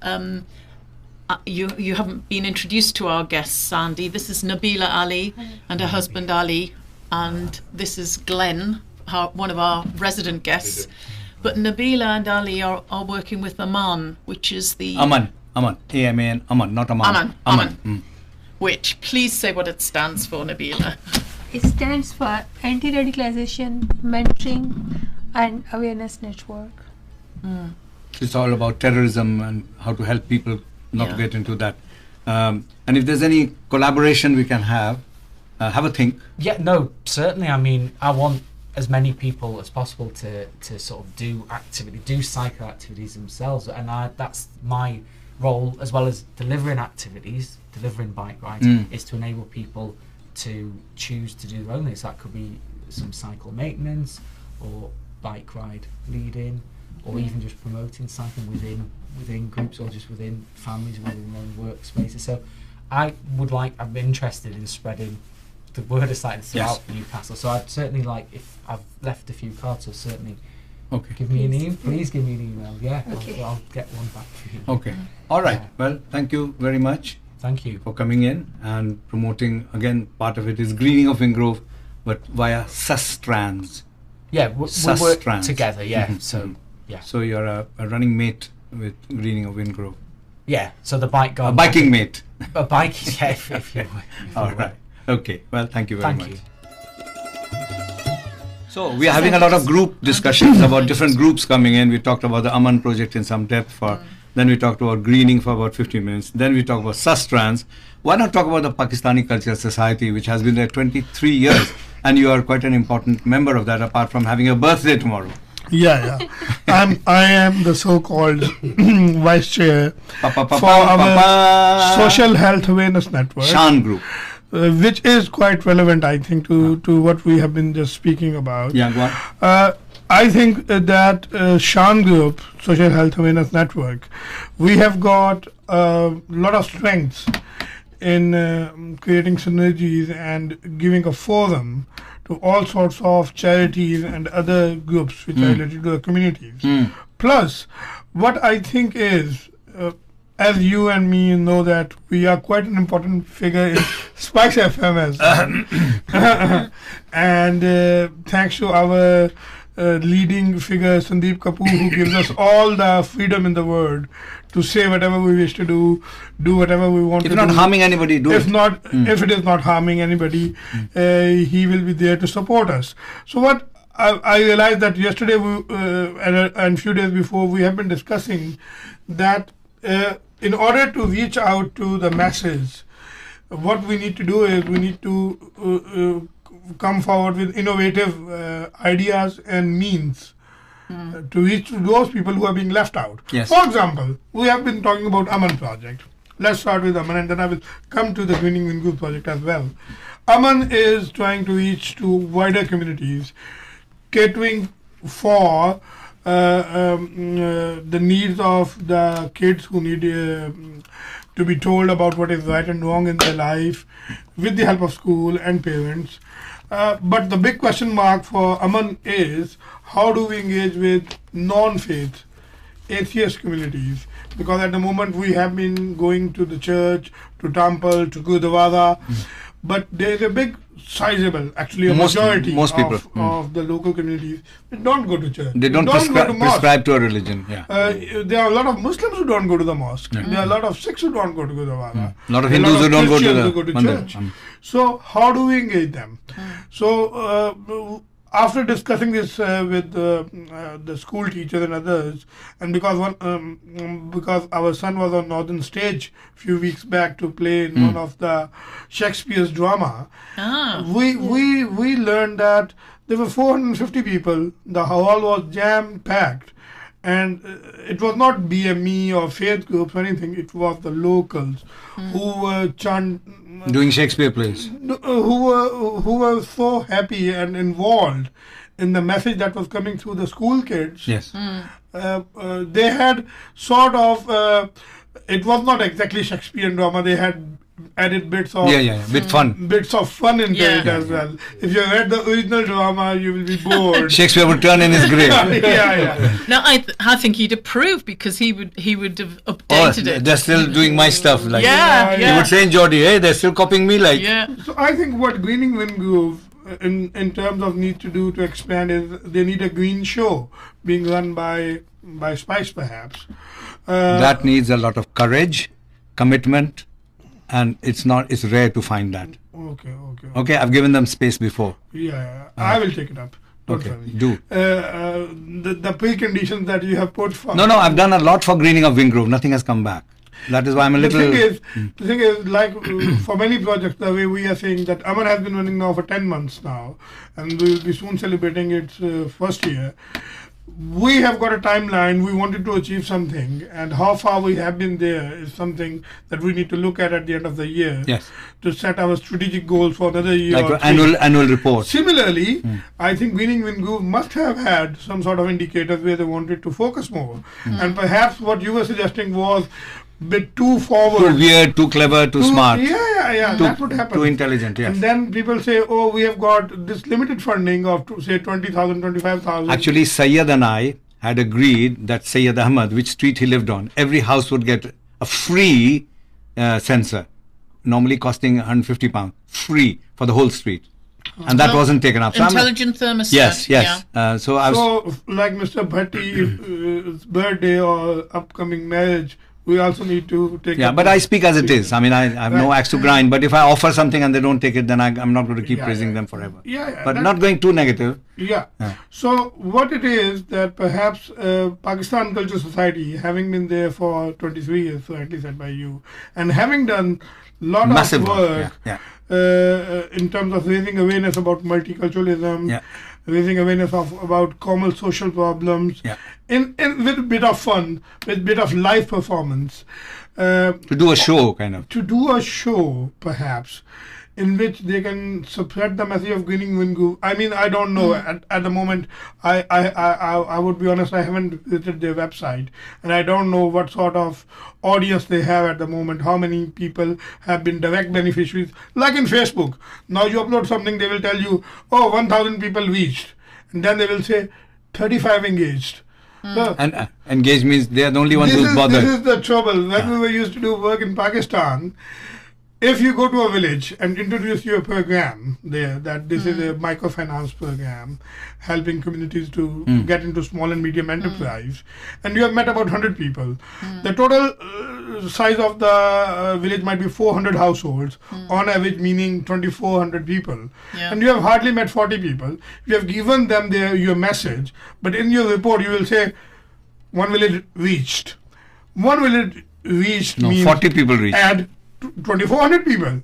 you haven't been introduced to our guests, Sandy. This is Nabila Ali and her husband Ali, and this is Glenn, one of our resident guests. But Nabila and Ali are working with Aman, which is the... Aman, A-M-A-N, Aman, not Aman. Aman. Which, please say what it stands for, Nabila. It stands for Anti-Radicalization, Mentoring and Awareness Network. It's all about terrorism and how to help people not to get into that. And if there's any collaboration we can have a think. Yeah, no, certainly. I mean, I want as many people as possible to sort of do cycle activities themselves, and that's my role, as well as delivering bike rides, is to enable people to choose to do their own things. That could be some cycle maintenance or bike ride leading, or even just promoting cycling within groups or just within families, within their own workspaces. So I'm interested in spreading the word of cycling throughout Newcastle. So I'd certainly like, if I've left a few cards, so certainly give me an email. Please give me an email. Yeah, okay. I'll get one back for you. Okay. All right. Well, thank you very much. Thank you for coming in and promoting. Again, part of it is greening of Wingrove, but via Sustrans. Yeah, we work together. Yeah. So yeah. So you're a running mate with greening of Wingrove. Yeah. So the bike guy. A biking mate. A bike. Yeah. If you All right. Okay. Well, thank you very much. You. So we are having a lot of group discussions about different groups coming in. We talked about the Aman project in some depth then we talked about greening for about 15 minutes. Then we talked about Sustrans. Why not talk about the Pakistani Cultural Society, which has been there 23 years, and you are quite an important member of that, apart from having a birthday tomorrow. Yeah. I am the so-called vice chair for our Social Health Awareness Network. Shan Group. Which is quite relevant, I think, to what we have been just speaking about. Yeah, go on. I think that Shan Group, Social Health Awareness Network, we have got a lot of strengths in creating synergies and giving a forum to all sorts of charities and other groups which are related to the communities. Plus, what I think is, as you and me know that we are quite an important figure in Spikes FM as well. And thanks to our leading figure Sandeep Kapoor, who gives us all the freedom in the world to say whatever we wish to do whatever we want to do. If not harming anybody, do it. If it is not harming anybody, he will be there to support us. So what I realized that yesterday and a few days before, we have been discussing that in order to reach out to the masses, what we need to do is we need to come forward with innovative ideas and means to reach to those people who are being left out. Yes. For example, we have been talking about Aman project. Let's start with Aman, and then I will come to the Greening Wingrove project as well. Aman is trying to reach to wider communities, catering for the needs of the kids who need to be told about what is right and wrong in their life, with the help of school and parents. But the big question mark for Aman is, how do we engage with non-faith atheist communities, because at the moment we have been going to the church, to temple, to Gurdwara, but there is a big sizable, actually a majority most people of the local communities don't go to church. They don't prescribe to a religion. Yeah. There are a lot of Muslims who don't go to the mosque. There are a lot of Sikhs who don't go to Gurdwara. A lot of Hindus who don't go to the church. So how do we engage them? So after discussing this with the school teachers and others, and because our son was on Northern Stage a few weeks back to play in one of the Shakespeare's drama, we learned that there were 450 people. The hall was jam-packed. And it was not BME or faith groups or anything. It was the locals who were doing Shakespeare plays. Who were so happy and involved in the message that was coming through the school kids. Yes. They had sort of. It was not exactly Shakespearean drama. They had added bits of bits of fun into it as well. If you read the original drama, you will be bored. Shakespeare would turn in his grave. No, I think he'd approve, because he would have updated it. They're still doing my stuff. Like he would say in Geordie, hey, they're still copying me. Like So I think what Greening Wingrove in terms of need to do to expand is they need a green show being run by Spice, perhaps. That needs a lot of courage, commitment. And it's rare to find that. Okay, I've given them space before. Yeah, I will take it up. Don't do. The preconditions that you have put for... No, I've done a lot for greening of Wingrove. Nothing has come back. That is why I'm a little... The thing is, like for many projects, the way we are saying that Aman has been running now for 10 months now, and we will be soon celebrating its first year. We have got a timeline. We wanted to achieve something, and how far we have been there is something that we need to look at the end of the year. Yes. To set our strategic goals for another year. Like annual report. Similarly, I think Greening Wingrove must have had some sort of indicators where they wanted to focus more, and perhaps what you were suggesting was bit too forward, too weird, too clever, too smart. Yeah, that would happen. Too intelligent, yes. And then people say, oh, we have got this limited funding of, say, 20,000, 25,000. Actually, Sayyid and I had agreed that Sayyid Ahmad, which street he lived on, every house would get a free sensor, normally costing £150, free for the whole street. And that wasn't taken up. So intelligent thermostat. Yes. Yeah. So like Mr. Bhatti's birthday or upcoming marriage, we also need to take... Yeah, but I speak as it is. I mean, I have no axe to grind. But if I offer something and they don't take it, then I'm not going to keep praising them forever. But not going too negative. So what it is that perhaps Pakistan Culture Society, having been there for 23 years, so at least said by you, and having done a lot of work in terms of raising awareness about multiculturalism, raising awareness about common social problems, with a bit of fun, with a bit of live performance. To do a show, kind of. To do a show, perhaps, in which they can spread the message of Greening Wingrove. I mean, I don't know. At the moment, I would be honest, I haven't visited their website, and I don't know what sort of audience they have at the moment, how many people have been direct beneficiaries. Like in Facebook, now you upload something, they will tell you, oh, 1,000 people reached, and then they will say 35 engaged. So, and engaged means they are the only ones who's bothered. This is the trouble. When we were used to do work in Pakistan, if you go to a village and introduce your program there, that this is a microfinance program helping communities to get into small and medium enterprise, and you have met about 100 people, the total size of the village might be 400 households, on average meaning 2,400 people, and you have hardly met 40 people. You have given them your message, but in your report you will say one village reached. One village reached means 40 people reached. Add 2,400 people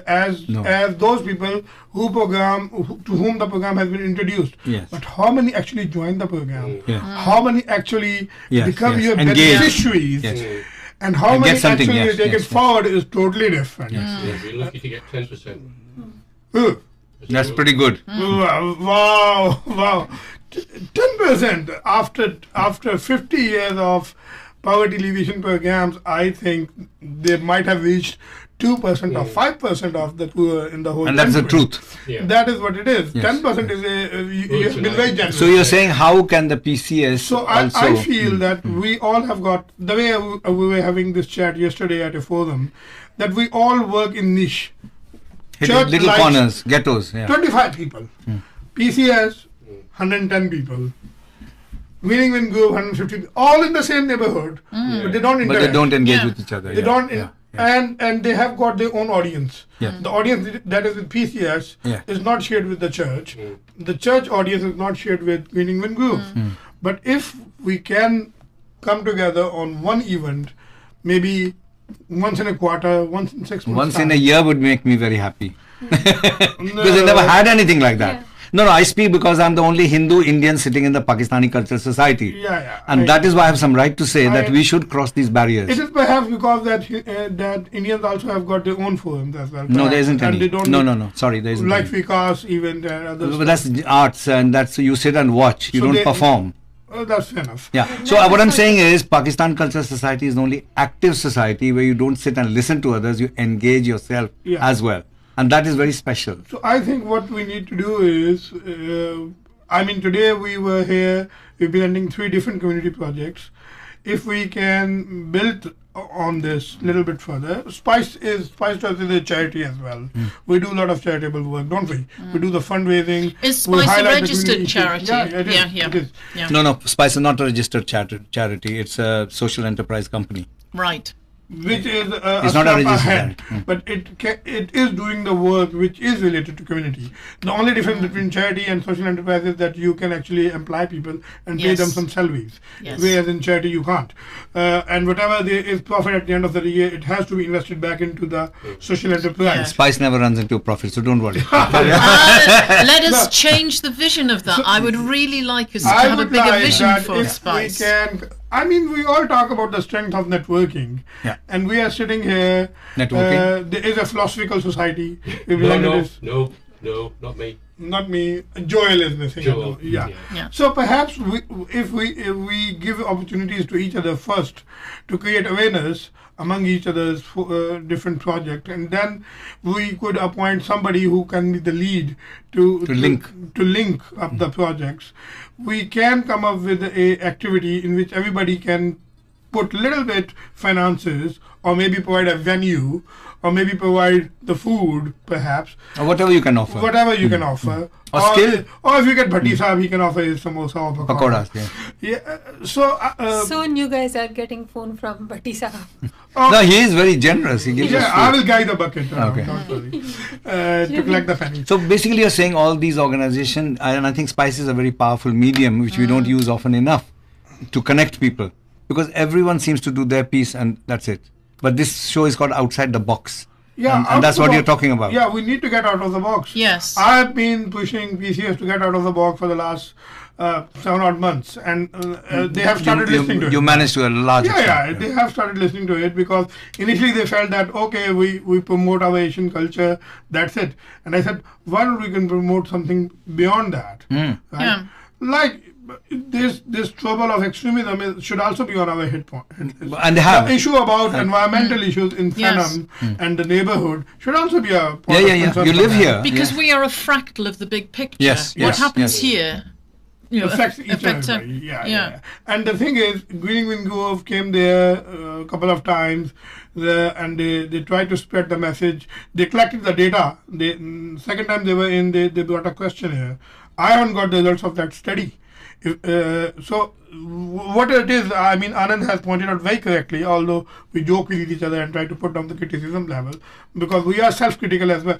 as those people to whom the program has been introduced. But how many actually join the program? How many actually become your beneficiaries? And how many actually take it forward is totally different. You're lucky to get 10%. That's pretty good. Wow. 10% after 50 years of poverty alleviation programs, I think they might have reached 2% or 5% of the poor in the whole And that's the country. truth. Yeah. That is what it is. Yes. 10% is you have been very generous. So you're saying how can the PCS So also... I feel that we all have got, the way we were having this chat yesterday at a forum, that we all work in niche. Hit Church little likes corners, ghettos. Yeah. 25 people. PCS, 110 people. Greening Wind Grove, 150 people. All in the same neighborhood. But they don't interact. But they don't engage Yeah. with each other. They yeah. don't, Yeah. and they have got their own audience. Yeah. The audience that is with PCS Yeah. is not shared with the church. The church audience is not shared with Greening Wind Grove. But if we can come together on one event, maybe once in a quarter, once in 6 months. Once in a time. year would make me very happy. Because they never had anything like that. Yeah. No, I speak because I'm the only Hindu Indian sitting in the Pakistani Cultural Society. Yeah. And that is why I have some right to say that I- we should cross these barriers. It is perhaps because that Indians also have got their own forums as well. No, there perhaps, isn't and any. They don't No. Sorry, there isn't like any. Vikas event and other But stuff. that's arts and that's you sit and watch. You So don't they- perform. That's fair enough. Yeah. So what I'm saying is Pakistan Cultural Society is the only active society where you don't sit and listen to others. You engage yourself Yeah. as well. And that is very special. So I think what we need to do is, today we were here representing 3 different community projects. If we can build on this a little bit further, Spice Trust is a charity as well. We do a lot of charitable work, don't we? We do the fundraising. Is we Spice a highlight the registered community charity? issues. Yeah, it is. Yeah. It is. Yeah. No, Spice is not a registered charity. It's a social enterprise company. Right. Which is It's not a step registered ahead, charity. but it is doing the work which is related to community. The only difference between charity and social enterprise is that you can actually employ people and pay Yes. them some salaries, Yes. whereas in charity you can't. And whatever there is profit at the end of the year, it has to be invested back into the social enterprise. Yeah. Spice never runs into a profit, so don't worry. Let us No. change the vision of that. So- I would really like us to I have a would bigger like vision that for if Spice. we can. We all talk about the strength of networking, Yeah. and we are sitting here. Networking? There is a philosophical society. No, not me. Not me. Joel is missing. Joel, Yeah. Yeah. So perhaps if we give opportunities to each other first to create awareness among each other's different projects, and then we could appoint somebody who can be the lead to link up the projects. We can come up with a activity in which everybody can put little bit finances, or maybe provide a venue, or maybe provide the food, perhaps. Or whatever you can offer. Whatever you can offer. Or skill. Or if you get Bhatti Sahab, he can offer his samosa or Pakoras, yeah. Yeah. Soon you guys are getting phone from Bhatti Sahab. No, he is very generous. He gives us Yeah, I food. will guide the bucket around, Okay. don't worry. To collect the pennies. So basically you're saying all these organizations, and I think Spice is a very powerful medium which we don't use often enough to connect people. Because everyone seems to do their piece and that's it. But this show is called Outside the Box. Yeah, and that's out what the you're box. talking about. Yeah, we need to get out of the box. Yes. I've been pushing PCS to get out of the box for the last 7 odd months, and they have started listening to it. You managed to a large Yeah, extent. they have started listening to it because initially they felt that, okay, we promote our Asian culture, that's it. And I said, why don't we can promote something beyond that? Right? Yeah. Like this trouble of extremism should also be on our hit point. And they have. The issue about environmental issues in Yes. Phenom and the neighborhood should also be a point Yeah. of concern You for live them. here. Because Yeah. we are a fractal of the big picture. Yes, What yes, happens yes. here Affects each affects and everybody. every- Yeah. And the thing is, Greening Wind Grove came there a couple of times, and they tried to spread the message. They collected the data. Second time they were in, they brought a questionnaire. I haven't got the results of that study. What it is, Anand has pointed out very correctly, although we joke with each other and try to put down the criticism level, because we are self-critical as well.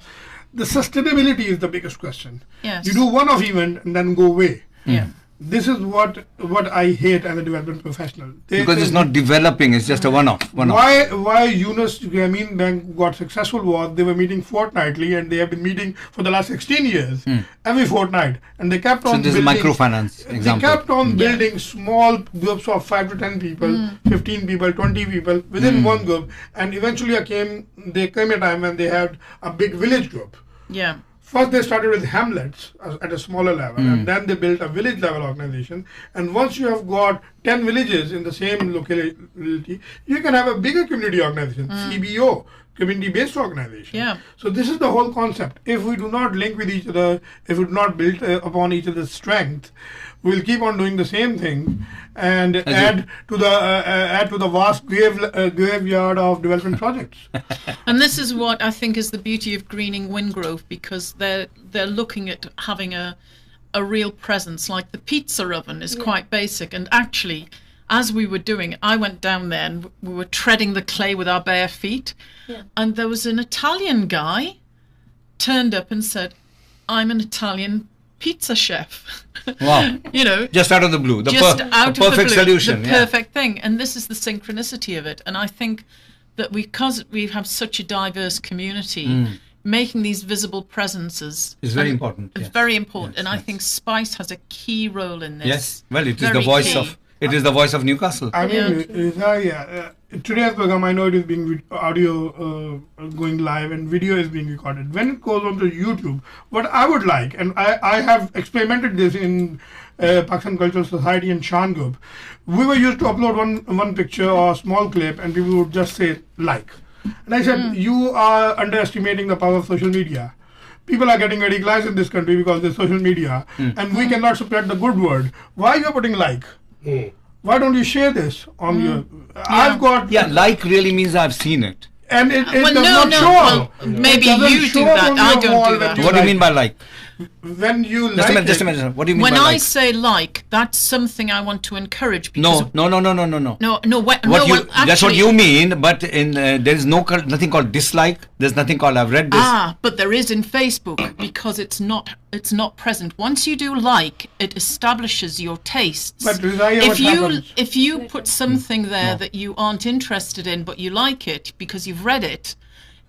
The sustainability is the biggest question. Yes. You do one-off event and then go away. Yeah. This is what I hate as a development professional. Because it's not developing, it's just a one-off. Why Yunus Grameen Bank got successful was they were meeting fortnightly, and they have been meeting for the last 16 years, every fortnight, and they kept on So this is building, microfinance example. They kept on building small groups of 5 to 10 people, 15 people, 20 people within one group, and eventually there came a time when they had a big village group. Yeah. First, they started with hamlets at a smaller level, and then they built a village level organization. And once you have got 10 villages in the same locality, you can have a bigger community organization, CBO, community-based organization. Yeah. So this is the whole concept. If we do not link with each other, if we do not build upon each other's strength, we'll keep on doing the same thing and add to the vast graveyard of development projects. And this is what I think is the beauty of Greening Wingrove, because they're looking at having a real presence. Like the pizza oven is quite basic, and actually, as we were doing, I went down there and we were treading the clay with our bare feet, and there was an Italian guy turned up and said, "I'm an Italian pizza chef." Wow. You know, just out of the blue, the perfect solution, the perfect thing. And this is the synchronicity of it. And I think that because we have such a diverse community, making these visible presences is very important. It's very important. And I think Spice has a key role in this. Yes, well, it is the voice of. It is the voice of Newcastle. I mean, today's program, I know it is being audio going live and video is being recorded. When it goes onto YouTube, what I would like, and I have experimented this in Pakistan Cultural Society and Shan Group, we were used to upload one picture or a small clip and people would just say like. And I said, you are underestimating the power of social media. People are getting radicalized in this country because there's social media and we cannot spread the good word. Why are you putting like? Why don't you share this on your? I've got. Yeah, like really means I've seen it. And it does not show up. Well, maybe you do that. I don't do that. What do you mean by like? When you just a minute. What do you mean when by like? When I say like, that's something I want to encourage. Because No. That's what you mean. But there is nothing called dislike. There's nothing called I've read this. But there is in Facebook, because it's not present. Once you do like, it establishes your tastes. But if you put something there that you aren't interested in, but you like it because you've read it,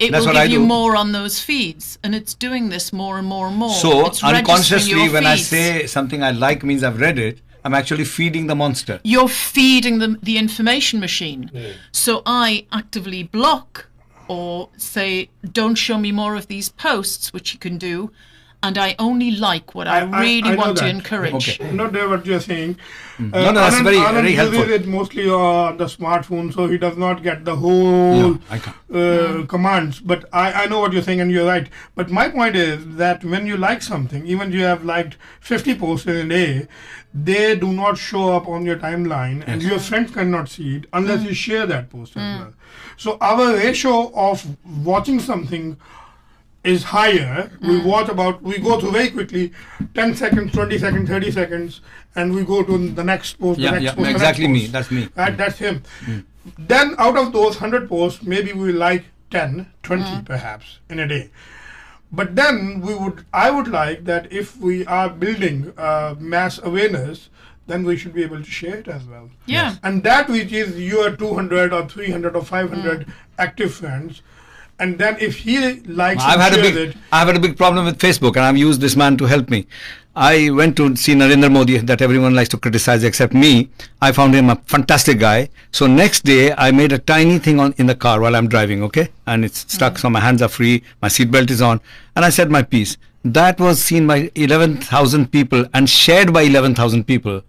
it will give you more on those feeds, and it's doing this more and more and more. So it's unconsciously, when I say something I like means I've read it, I'm actually feeding the monster. You're feeding the information machine. So I actively block or say, don't show me more of these posts, which you can do, and I only like what I really want to encourage. Okay. Not what you're saying. That's very helpful. Uses it mostly on the smartphone, so he does not get the whole commands. But I know what you're saying, and you're right. But my point is that when you like something, even if you have liked 50 posts in a day, they do not show up on your timeline, and your friends cannot see it unless you share that post as well. So our ratio of watching something is higher. We go through very quickly, 10 seconds, 20 seconds, 30 seconds, and we go to the next post, exactly me. That's me. Right, that's him. Then out of those 100 posts, maybe we like 10, 20 perhaps in a day. But then I would like that if we are building mass awareness, then we should be able to share it as well. Yeah. And that which is your 200 or 300 or 500 active friends, and then if he likes I've had a big problem with Facebook, and I've used this man to help me. I went to see Narendra Modi, that everyone likes to criticize except me. I found him a fantastic guy. So next day, I made a tiny thing in the car while I'm driving, okay? And it's stuck, so my hands are free, my seatbelt is on, and I said my piece. That was seen by 11,000 people and shared by 11,000 people.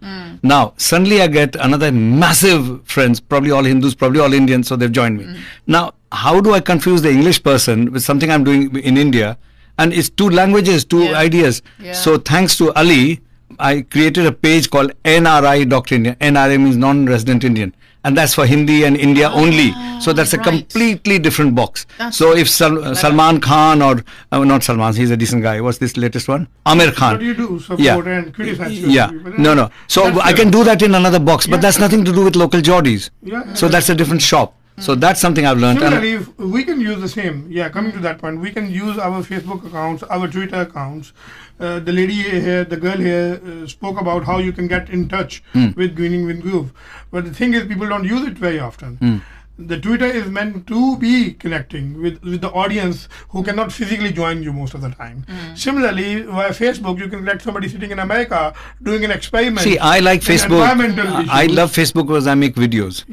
Now, suddenly I get another massive friends, probably all Hindus, probably all Indians, so they've joined me. Now, how do I confuse the English person with something I'm doing in India? And it's two languages, two ideas. So thanks to Ali, I created a page called NRI Dr. India. NRI means non-resident Indian. And that's for Hindi and India only. So that's a completely different box. So if Salman Khan or, not Salman, he's a decent guy. What's this latest one? Amir Khan. What do you do? Support and criticize? No. So I can do that in another box, but that's nothing to do with local Geordies. So that's a different shop. So that's something I've learned. Similarly, we can use the same. Coming to that point, we can use our Facebook accounts, our Twitter accounts. The lady here, the girl here spoke about how you can get in touch with Greening Wingrove. But the thing is, people don't use it very often. The Twitter is meant to be connecting with the audience who cannot physically join you most of the time. Similarly, via Facebook, you can let somebody sitting in America doing an experiment. See, I like Facebook. I love Facebook because I make videos.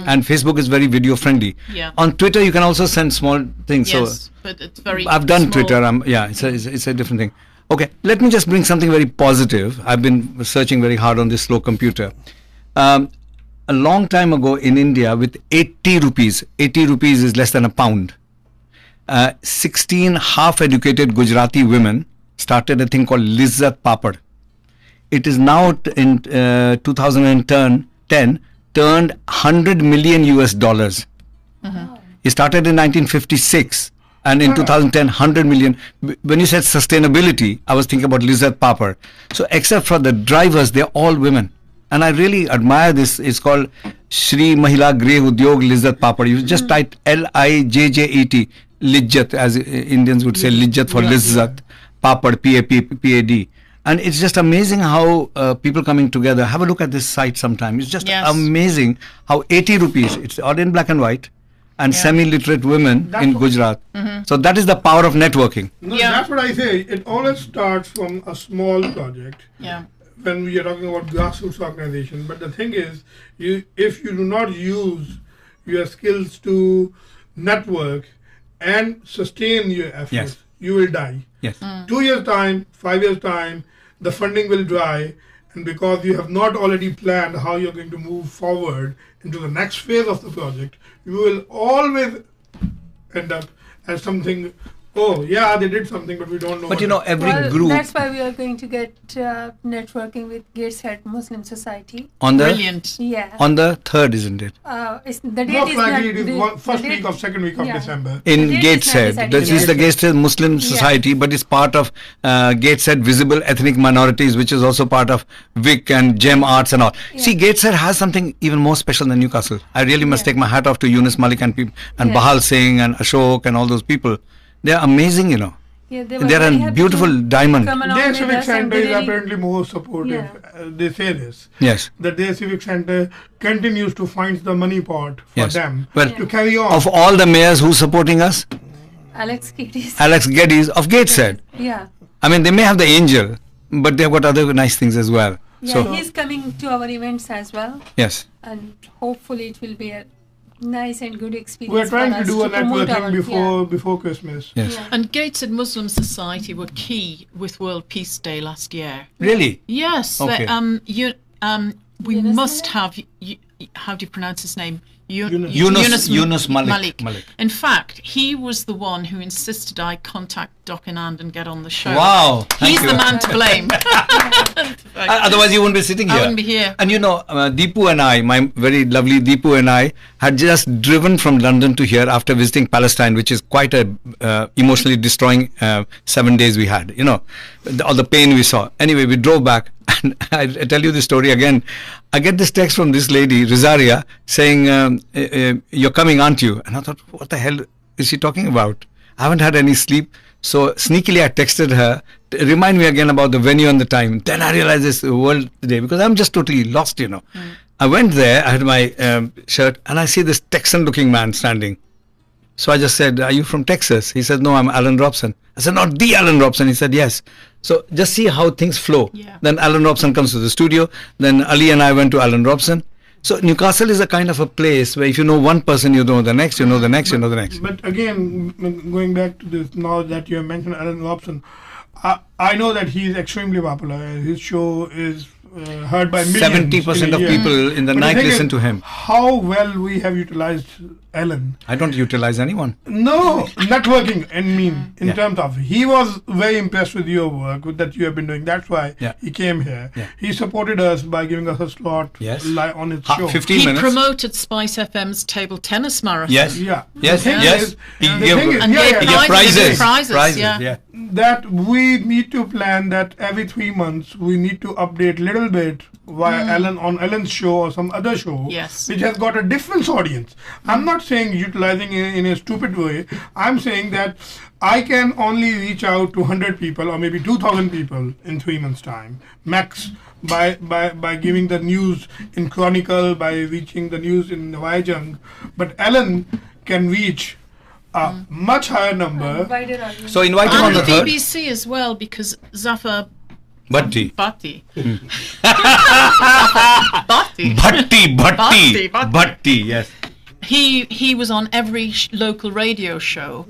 And Facebook is very video friendly. On Twitter, you can also send small things. Yes, but it's very I've done small. Twitter. It's a different thing. Okay, let me just bring something very positive. I've been searching very hard on this slow computer. A long time ago in India, with 80 rupees is less than a pound. 16 half-educated Gujarati women started a thing called Lizzat Papad. It is now in 2010 turned $100 million US. It started in 1956 and in 2010 100 million. When you said sustainability, I was thinking about Lizzat Papad. So except for the drivers, they're all women. And I really admire this. It's called Shri Mahila Greh Udyog Lizzat Papad. You just type Lijjet, Lijjat, as Indians would say, Lijjat for Lizzat, Papad, P-A-P-A-D. And it's just amazing how people coming together. Have a look at this site sometime. It's just amazing how 80 rupees, it's all in black and white, and semi-literate women in Gujarat. So that is the power of networking. No, that's what I say. It always starts from a small project. When we are talking about grassroots organization. But the thing is, if you do not use your skills to network and sustain your efforts, you will die. 2 years time, 5 years time, the funding will dry, and because you have not already planned how you're going to move forward into the next phase of the project, you will always end up as something. Oh, yeah, they did something, but we don't know. But you know, every group. That's why we are going to get networking with Gateshead Muslim Society. On the Brilliant. On the 3rd, isn't it? It's, the date Most is likely not, it is first week of second week of December. In The date is not Gateshead. decided This is the Gateshead Muslim Society, but it's part of Gateshead Visible Ethnic Minorities, which is also part of Vic and Gem Arts and all. See, Gateshead has something even more special than Newcastle. I really must take my hat off to Yunus Malik and people, and Bahal Singh and Ashok and all those people. They're amazing, you know. They're a beautiful diamond. Their civic center is apparently more supportive. They say this. Yes. That their civic center continues to find the money pot for them to carry on. Of all the mayors who's supporting us, Alex Geddes. Alex Geddes of Gateshead. Yeah. I mean, they may have the angel, but they've got other nice things as well. Yeah, So he's coming to our events as well. yes. And hopefully it will be a nice and good experience. We're trying for to us do a promote networking before Christmas. Yes. And Gateshead Muslim Society were key with World Peace Day last year. Really? Yes. Okay. We must have. How do you pronounce his name? Yunus Malik. In fact, he was the one who insisted I contact Doc Anand and get on the show. Wow. He's Thank you. the man to blame. Otherwise, you wouldn't be sitting here. I wouldn't be here. And you know, Deepu and I, my very lovely Deepu and I, had just driven from London to here after visiting Palestine, which is quite a emotionally destroying 7 days we had. You know, all the pain we saw. Anyway, we drove back. And I tell you the story again. I get this text from this lady, Rizaria, saying, you're coming, aren't you? And I thought, what the hell is she talking about? I haven't had any sleep. So sneakily I texted her, remind me again about the venue and the time. Then I realized it's World Day because I'm just totally lost, you know. I went there, I had my shirt, and I see this Texan looking man standing. So I just said, are you from Texas? He said, no, I'm Alan Robson. I said, not the Alan Robson. He said, yes. So just see how things flow. Then Alan Robson comes to the studio. Then Ali and I went to Alan Robson. So Newcastle is a kind of a place where if you know one person, you know the next, you know the next, you know the next. But again, going back to this, now that you have mentioned Alan Robson, I know that he is extremely popular. His show is heard by millions. 70% of people in the night listen to him. How well we have utilized Alan. I don't utilize anyone. No, networking in terms of, he was very impressed with your work that you have been doing. That's why he came here. He supported us by giving us a slot on his show. 15 minutes. He promoted Spice FM's table tennis marathon. Yes. Yes. He gave prizes. That we need to plan that every 3 months we need to update little bit via Alan on Alan's show or some other show which has got a different audience. I'm not saying utilizing it in a stupid way. I'm saying that I can only reach out to 100 people or maybe 2,000 people in 3 months time max by giving the news in Chronicle, by reaching the news in Vijayjung. But Alan can reach a much higher number. So invite him on the 3rd. BBC as well, because Zafar Bhatti. Bhatti, yes. He was on every local radio show,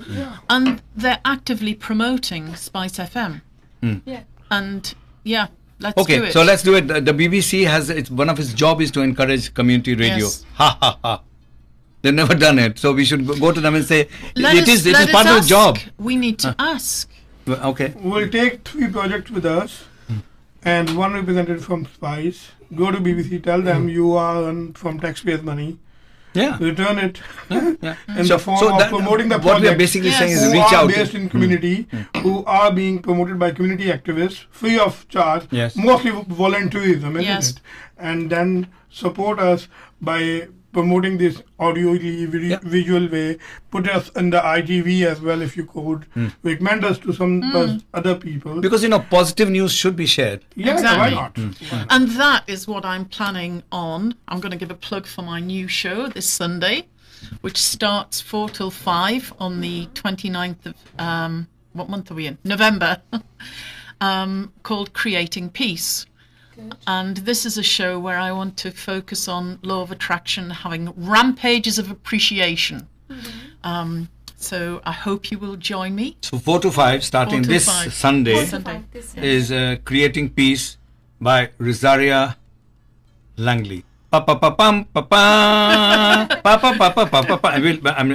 and they're actively promoting Spice FM. And let's do it. So let's do it. The BBC has one of its job is to encourage community radio. Yes. Ha ha ha. They've never done it. So we should go to them and say, Let it us is part of the job. We need to ask. Okay. We'll take 3 projects with us and 1 representative from SPICE. Go to BBC, tell them you are from taxpayers' money. Yeah. Return it Yeah. in the form of promoting the what we are project. basically saying is Who reach are out. based in community, who are being promoted by community activists, free of charge, Yes. mostly volunteerism, isn't Yes. it? And then support us by promoting this audioly, visual way. Put us in the ITV as well, if you could. Recommend us to some other people. Because, positive news should be shared. Yeah, Exactly. why not? And that is what I'm planning on. I'm going to give a plug for my new show this Sunday, which starts 4 till 5 on the 29th of, what month are we in? November, called Creating Peace. And this is a show where I want to focus on law of attraction, having rampages of appreciation. So I hope you will join me. So 4 to 5, starting 4 to this 5. Sunday, Sunday. is Creating Peace by Rosaria Langley. Pa pa pa pam pa pa pa pa pa pa pa pa.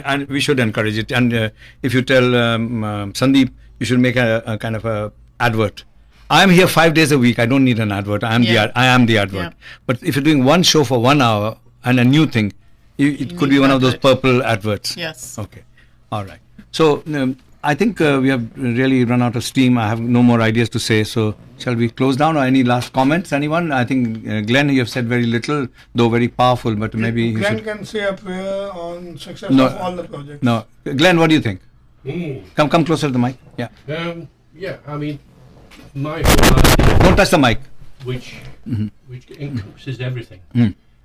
And we should encourage it. And if you tell Sandeep, you should make a kind of a advert. I am here 5 days a week. I don't need an advert. I am the advert. Yeah. But if you're doing one show for 1 hour and a new thing, it could be one of those purple adverts. Yes. Okay. All right. So I think we have really run out of steam. I have no more ideas to say. So shall we close down, or any last comments? Anyone? I think Glenn, you have said very little, though very powerful. But maybe you Glenn should. can say a prayer on success of all the projects. No, Glenn, what do you think? Come closer to the mic. Yeah. Yeah, I mean, my whole idea, Don't touch the mic. which encompasses everything,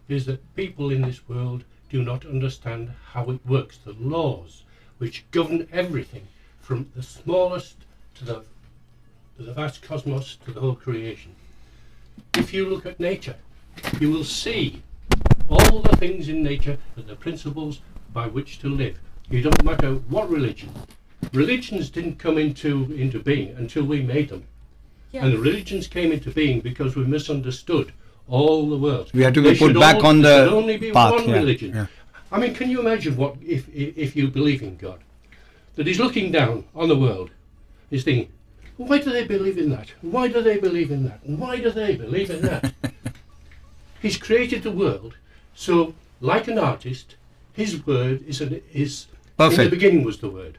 is that people in this world do not understand how it works. The laws which govern everything, from the smallest to the vast cosmos to the whole creation. If you look at nature, you will see all the things in nature are the principles by which to live. You don't matter what religion. Religions didn't come into being until we made them. And the religions came into being because we misunderstood all the world. We had to be put back on the there should only be path. one religion. Yeah. I mean, can you imagine what if you believe in God, that He's looking down on the world, He's thinking, why do they believe in that? Why do they believe in that? And why do they believe in that? He's created the world, so like an artist, His word is Perfect. in the beginning was the word.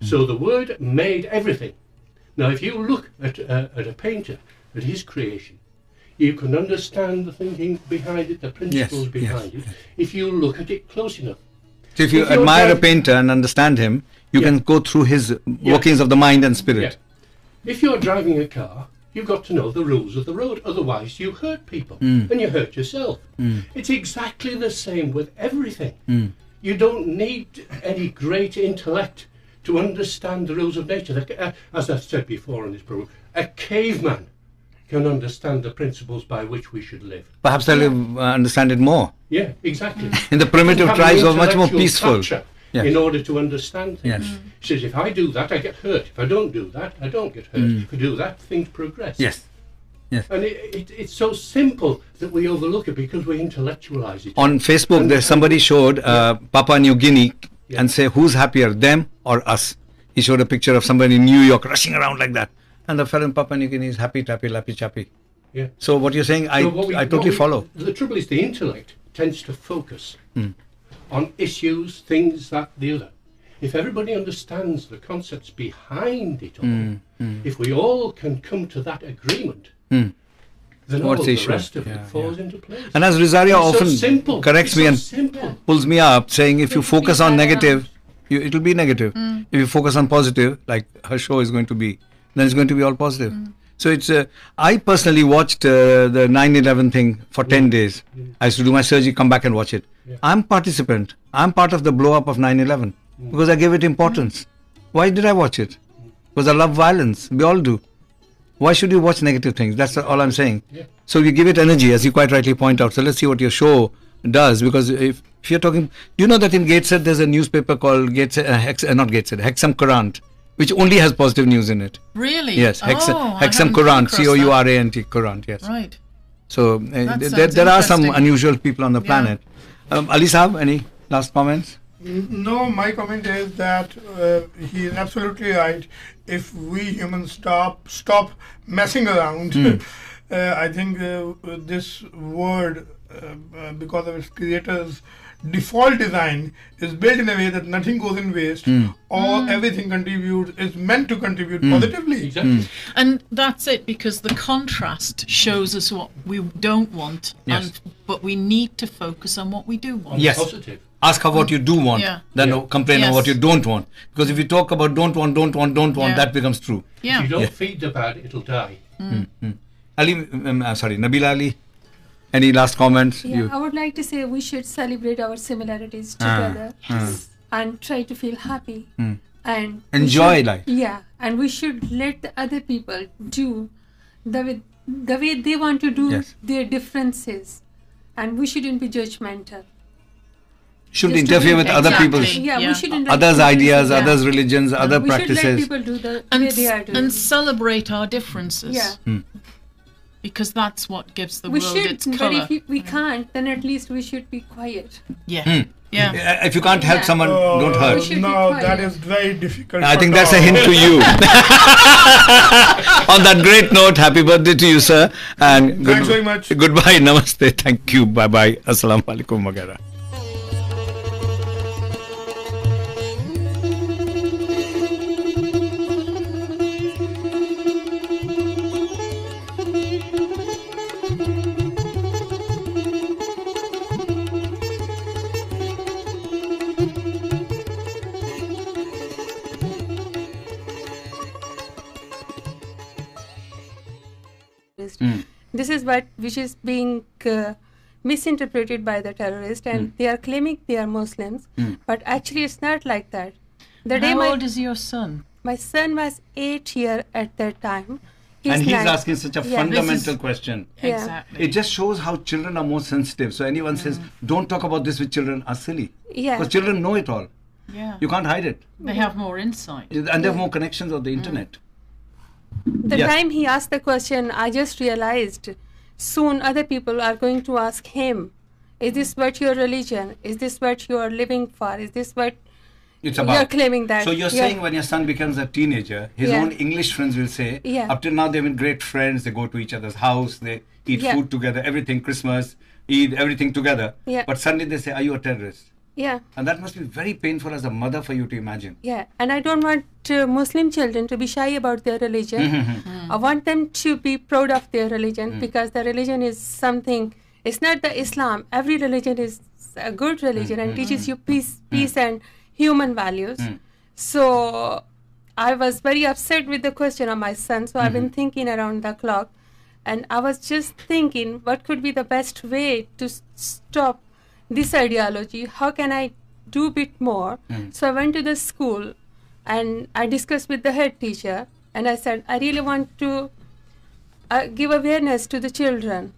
So the word made everything. Now, if you look at a painter, at his creation, you can understand the thinking behind it, the principles behind it, if you look at it close enough. So if you you're admire a driving- painter and understand him, you can go through his workings of the mind and spirit. Yeah. If you're driving a car, you've got to know the rules of the road, otherwise you hurt people and you hurt yourself. It's exactly the same with everything. You don't need any great intellect to understand the rules of nature. As I said before in this program, a caveman can understand the principles by which we should live. Perhaps they'll understand it more. Yeah, exactly. In the primitive Have tribes the were much more intellectual peaceful. culture Yes. in order to understand things. Yes. He says, if I do that, I get hurt. If I don't do that, I don't get hurt. If I do that, things progress. Yes. Yes. And it's so simple that we overlook it because we intellectualize it. On Facebook, there's somebody showed Papua New Guinea and say, who's happier, them or us? He showed a picture of somebody in New York rushing around like that. And the fellow in Papua New Guinea is happy, tappy, lappy, chappy. Yeah. So what you're saying, I totally follow. The trouble is the intellect tends to focus on issues, things, that, the other. If everybody understands the concepts behind it all, if we all can come to that agreement, then What's all the the issue? rest of it falls into place. And as Rosaria It's so often simple. corrects It's me so and simple. pulls me up, saying if you focus on negative, it'll be negative. If you focus on positive, like her show is going to be, then it's going to be all positive. So it's. I personally watched the 9/11 thing for 10 days. I used to do my surgery, come back and watch it. I'm participant. I'm part of the blow up of 9/11 because I gave it importance. Why did I watch it? Because I love violence. We all do. Why should you watch negative things? That's all I'm saying. So we give it energy, as you quite rightly point out. So let's see what your show does, because if you're talking, you know that in Gateshead there's a newspaper called Hexham Courant, which only has positive news in it. Really? Yes, Hexham I haven't Courant, come across Courant, Courant, yes. that. Right. So That there sounds are some interesting. unusual people on the planet. Ali Saab, any last comments? No, my comment is that he is absolutely right. If we humans stop messing around, I think this word, because of its creator's default design, is built in a way that nothing goes in waste, or everything contributes, is meant to contribute positively. Exactly. And that's it, because the contrast shows us what we don't want, but we need to focus on what we do want. Yes. Positive. Ask her what you do want, then complain on what you don't want. Because if you talk about don't want, that becomes true. Yeah. If you don't feed the bird, it'll die. Ali, Nabila Ali, any last comments? Yeah, I would like to say we should celebrate our similarities together and try to feel happy and enjoy life. Yeah, and we should let the other people do the way they want to do their differences, and we shouldn't be judgmental. Shouldn't interfere with other people's, we shouldn't others' ideas, others' religions, other we practices. should let people do the way they are doing. And celebrate our differences. Yeah. Because that's what gives the We world should, its but colour. if we can't, then at least we should be quiet. Yeah. Yeah. If you can't help someone, don't hurt. No, that is very difficult. I for think that's a dogs. hint to you. On that great note, happy birthday to you, sir. And Thanks very much. Goodbye, namaste, thank you, bye bye, assalamu alaikum, wagera. This is what which is being misinterpreted by the terrorist, and they are claiming they are Muslims, but actually it's not like that. How old is your son? My son was 8 years at that time. And he's 9. asking such a fundamental question. Yeah. Exactly. It just shows how children are more sensitive. So anyone says, don't talk about this with children, are silly. Yeah. Because children know it all. Yeah. You can't hide it. They have more insight. And they have more connections on the internet. The time he asked the question, I just realized soon other people are going to ask him, is this what your religion? Is this what you are living for? Is this what It's about. you're claiming that? So you're saying when your son becomes a teenager, his own English friends will say, up till now they've been great friends, they go to each other's house, they eat food together, everything, Christmas, Eid, everything together. But suddenly they say, are you a terrorist? Yeah. And that must be very painful as a mother for you to imagine. Yeah, and I don't want Muslim children to be shy about their religion. I want them to be proud of their religion, because the religion is something, it's not the Islam. Every religion is a good religion and teaches you peace and human values. So I was very upset with the question of my son. So I've been thinking around the clock, and I was just thinking what could be the best way to stop this ideology. How can I do a bit more? So I went to the school and I discussed with the head teacher, and I said, I really want to give awareness to the children.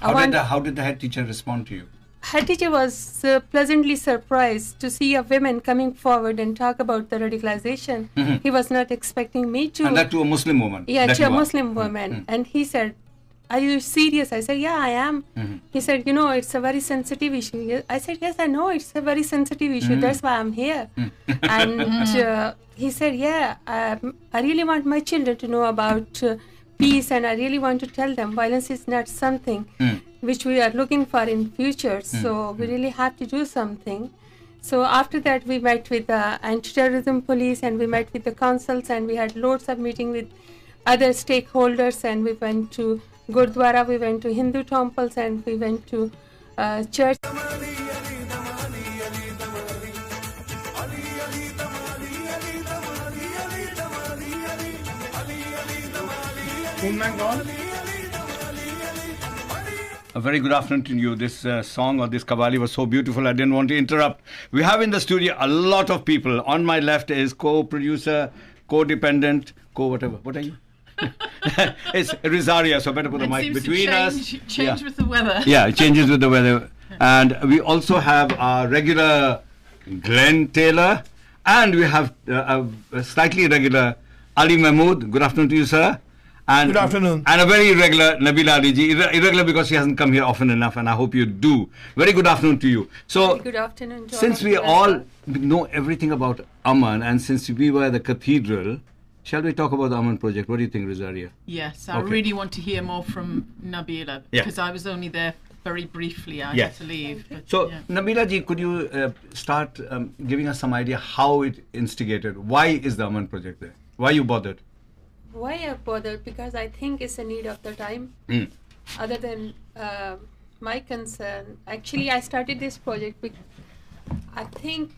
How did the head teacher respond to you? Head teacher was pleasantly surprised to see a woman coming forward and talk about the radicalization. He was not expecting me to. And that to a Muslim woman? Yeah, to a Muslim woman. And he said, are you serious? I said, yeah, I am. He said, you know, it's a very sensitive issue. I said, yes, I know it's a very sensitive issue. That's why I'm here. And he said, yeah, I really want my children to know about peace, and I really want to tell them violence is not something which we are looking for in future. So we really have to do something. So after that, we met with the anti-terrorism police, and we met with the councils, and we had loads of meeting with other stakeholders, and we went to Gurdwara, we went to Hindu temples, and we went to church. A very good afternoon to you. This song or this Qawwali was so beautiful, I didn't want to interrupt. We have in the studio a lot of people. On my left is co-producer, co-dependent, co-whatever. What are you? It's Rizaria, so better put the mic between us. Change with the weather. Yeah, it changes with the weather. And we also have our regular Glenn Taylor, and we have a slightly irregular Ali Mahmood. Good afternoon to you, sir. And, good afternoon. And a very irregular Nabila Ali ji. Irregular because she hasn't come here often enough, and I hope you do. Very good afternoon to you. So, good afternoon, John. Since we all know everything about Aman, and since we were at the cathedral, shall we talk about the Aman project? What do you think, Rosaria? Yes, I really want to hear more from Nabila, because I was only there very briefly. I had to leave. But, so, Nabila ji, could you start giving us some idea how it instigated? Why is the Aman project there? Why you bothered? Why I bothered? Because I think it's a need of the time. Other than my concern, actually, I started this project because I think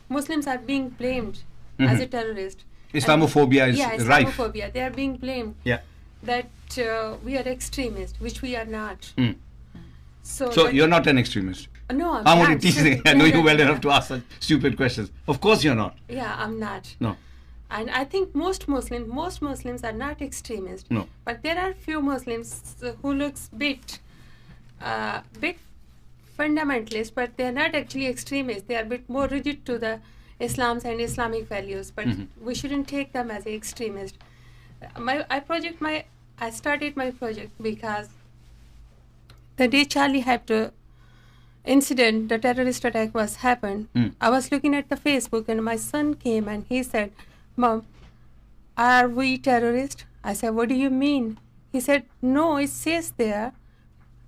Muslims are being blamed as a terrorist. Islamophobia is rife. Islamophobia. They are being blamed that we are extremists, which we are not. So you're not an extremist? No, I'm not. Only teasing. I know you well enough to ask such stupid questions. Of course you're not. Yeah, I'm not. No. And I think most Muslims are not extremists. No. But there are few Muslims who looks bit fundamentalist, but they are not actually extremists. They are a bit more rigid to the Islam and Islamic values. But we shouldn't take them as an extremist. I started my project because the day Charlie Hebdo incident, the terrorist attack was happened. I was looking at the Facebook, and my son came and he said, "Mom, are we terrorists?" I said, "What do you mean?" He said, "No, it says there,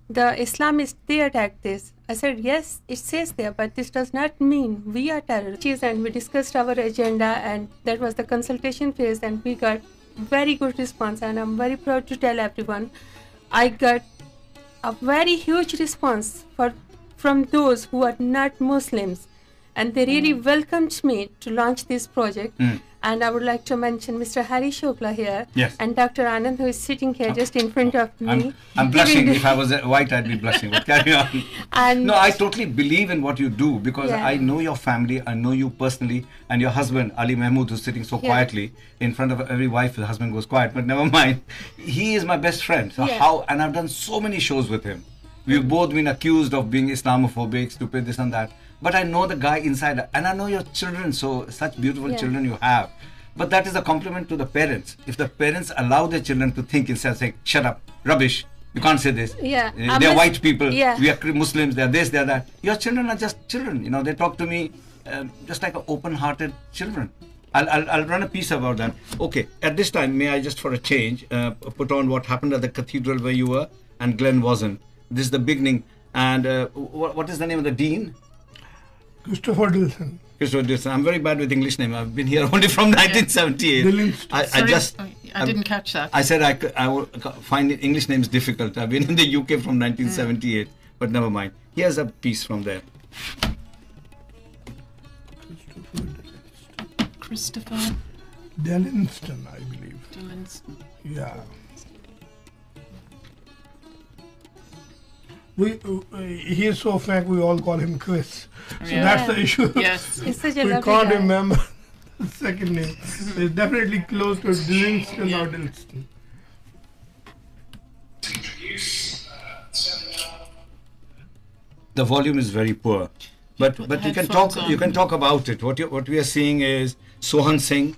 the Islamists, they attacked this." I said, "Yes, it says there, but this does not mean we are terrorists." And we discussed our agenda, and that was the consultation phase, and we got very good response, and I'm very proud to tell everyone I got a very huge response from those who are not Muslims, and they really welcomed me to launch this project. And I would like to mention Mr. Hari Shukla here, and Dr. Anand, who is sitting here just in front of me. I'm blushing. If I was white, I'd be blushing. But carry on. No, I totally believe in what you do, because I know your family, I know you personally, and your husband, Ali Mahmood, who's sitting so quietly in front of every wife. The husband goes quiet, but never mind. He is my best friend. So and I've done so many shows with him. We've both been accused of being Islamophobic, stupid, this and that. But I know the guy inside, and I know your children, so such beautiful children you have. But that is a compliment to the parents. If the parents allow their children to think instead of saying, "Shut up, rubbish, you can't say this. They're white people, we are Muslims, they're this, they're that." Your children are just children, they talk to me just like open-hearted children. I'll run a piece about that. Okay, at this time, may I just for a change, put on what happened at the cathedral where you were, and Glenn wasn't. This is the beginning. And what is the name of the dean? Christopher Dilson. Christopher Dilson. I'm very bad with English name. I've been here only from 1978. I didn't catch that. I said I will find English names difficult. I've been in the UK from 1978, but never mind. Here's a piece from there. Christopher Dillinston, I believe. Dillinston. Yeah. He is so frank, we all call him Chris. So that's the issue. Yes. He's such a we lovely can't guy. remember the second name. It's definitely close to Dillinston or Dillinston. The volume is very poor, but you can talk about it. What we are seeing is Sohan Singh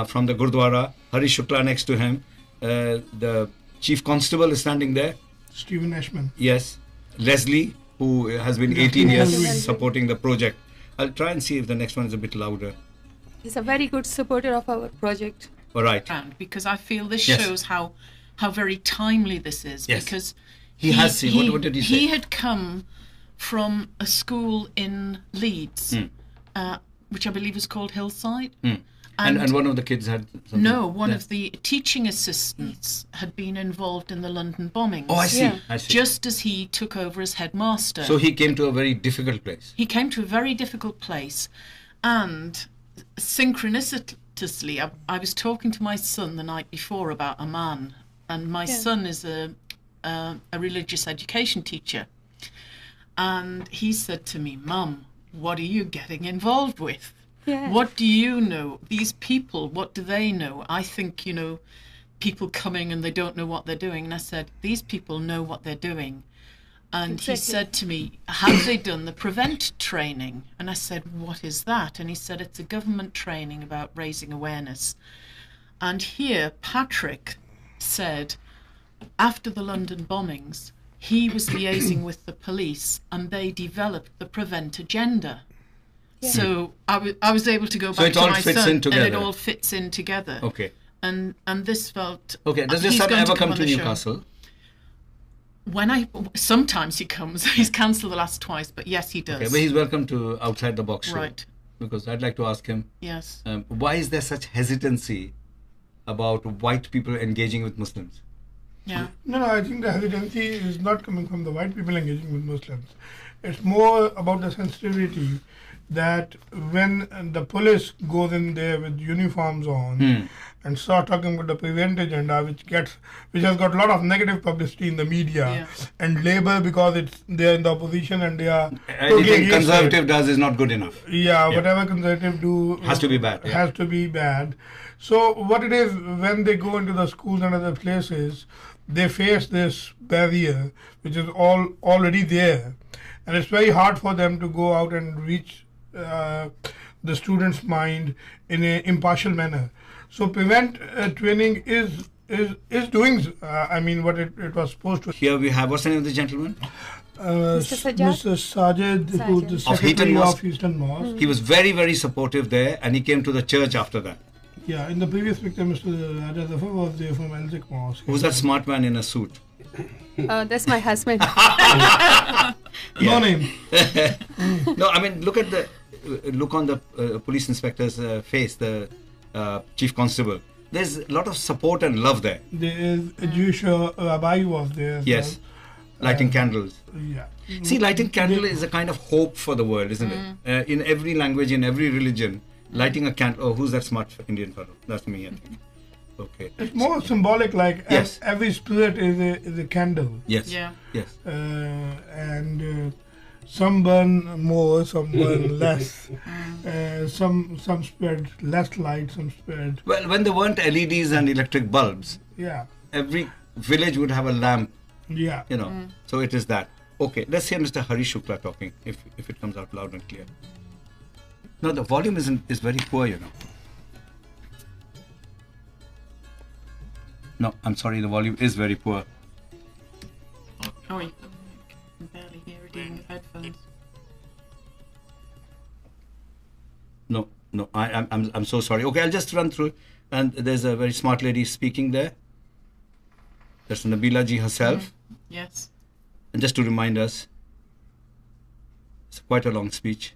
from the Gurdwara, Hari Shukla next to him, the chief constable is standing there. Stephen Ashman. Yes. Leslie, who has been 18 years supporting the project. I'll try and see if the next one is a bit louder. He's a very good supporter of our project. All right. Because I feel this shows how very timely this is. Yes. Because he has seen. What did he say? He had come from a school in Leeds, which I believe is called Hillside. And one of the kids had something? No, one of the teaching assistants had been involved in the London bombings. Oh, I see. I see. Just as he took over as headmaster. So he came to a very difficult place. He came to a very difficult place, and synchronicitously, I was talking to my son the night before about a man, and my son is a religious education teacher, and he said to me, "Mum, what are you getting involved with? What do you know? These people, what do they know? I think, people coming and they don't know what they're doing." And I said, "These people know what they're doing." And he said to me, "Have they done the PREVENT training?" And I said, "What is that?" And he said, "It's a government training about raising awareness." And here, Patrick said, after the London bombings, he was liaising with the police and they developed the Prevent agenda. Yeah. So I was able to go back to my son and it all fits in together. Okay. And this felt... Okay, does your son ever come to Newcastle? Sometimes he comes. He's cancelled the last twice, but yes, he does. Okay, but he's welcome to Outside the Box show. Right. Because I'd like to ask him, yes, why is there such hesitancy about white people engaging with Muslims? Yeah. No, I think the hesitancy is not coming from the white people engaging with Muslims. It's more about the sensitivity that when the police goes in there with uniforms on and start talking about the Prevent agenda, which has got a lot of negative publicity in the media, and Labour, because they're in the opposition and they are anything Conservative does is not good enough. Yeah, whatever Conservative do has to be bad. Has to be bad. So what it is, when they go into the schools and other places, they face this barrier which is already there, and it's very hard for them to go out and reach the student's mind in an impartial manner. So Prevent training is doing what it was supposed to. Here we have, what's the name of the gentleman? Mr. Sajid, who's the secretary of Eastern Mosque. He was very, very supportive there, and he came to the church after that. Yeah, in the previous picture, Mr. Raja Zafar was there from Elzik Mosque. Who's that smart man in a suit? That's my husband. No name. No, I mean, look on the police inspector's face, the chief constable. There's a lot of support and love there. There is a Jewish rabbi was there. Yes, lighting candles. Yeah. See, lighting candle is a kind of hope for the world, isn't it? In every language, in every religion, lighting a candle. Oh, who's that smart Indian fellow? That's me, I think. Okay. It's more symbolic, like every spirit is a candle. Yes. Yeah. Yes. And some burn more, some burn less. Some spread less light, some spread. Well, when there weren't LEDs and electric bulbs, every village would have a lamp. Yeah. You know. So it is that. Okay. Let's hear Mr. Hari Shukla talking, if it comes out loud and clear. No, the volume is very poor, you know. No, I'm sorry, the volume is very poor. Oh, you can barely hear it in the headphones. No, I'm so sorry. Okay, I'll just run through. And there's a very smart lady speaking there. That's Nabila ji herself. Yes. And just to remind us, it's quite a long speech.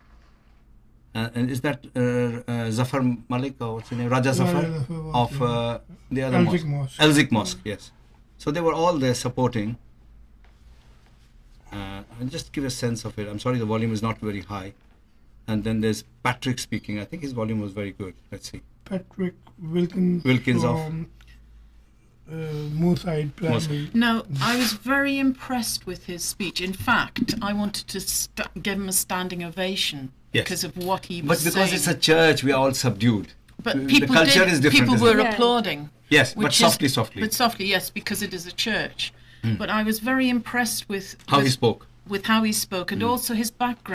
And is that Zafar Malik, or what's his name? Raja Zafar of the other mosque? Elzik Mosque, yes. So they were all there supporting. And just give a sense of it. I'm sorry, the volume is not very high. And then there's Patrick speaking. I think his volume was very good. Let's see. Patrick Wilkins from Moorside Primary. No, I was very impressed with his speech. In fact, I wanted to give him a standing ovation because of what he was saying. But because it's a church, we are all subdued. But people the culture is different. People were applauding. Yes, but softly. But softly, yes, because it is a church. But I was very impressed with how he spoke. With how he spoke, and also his background.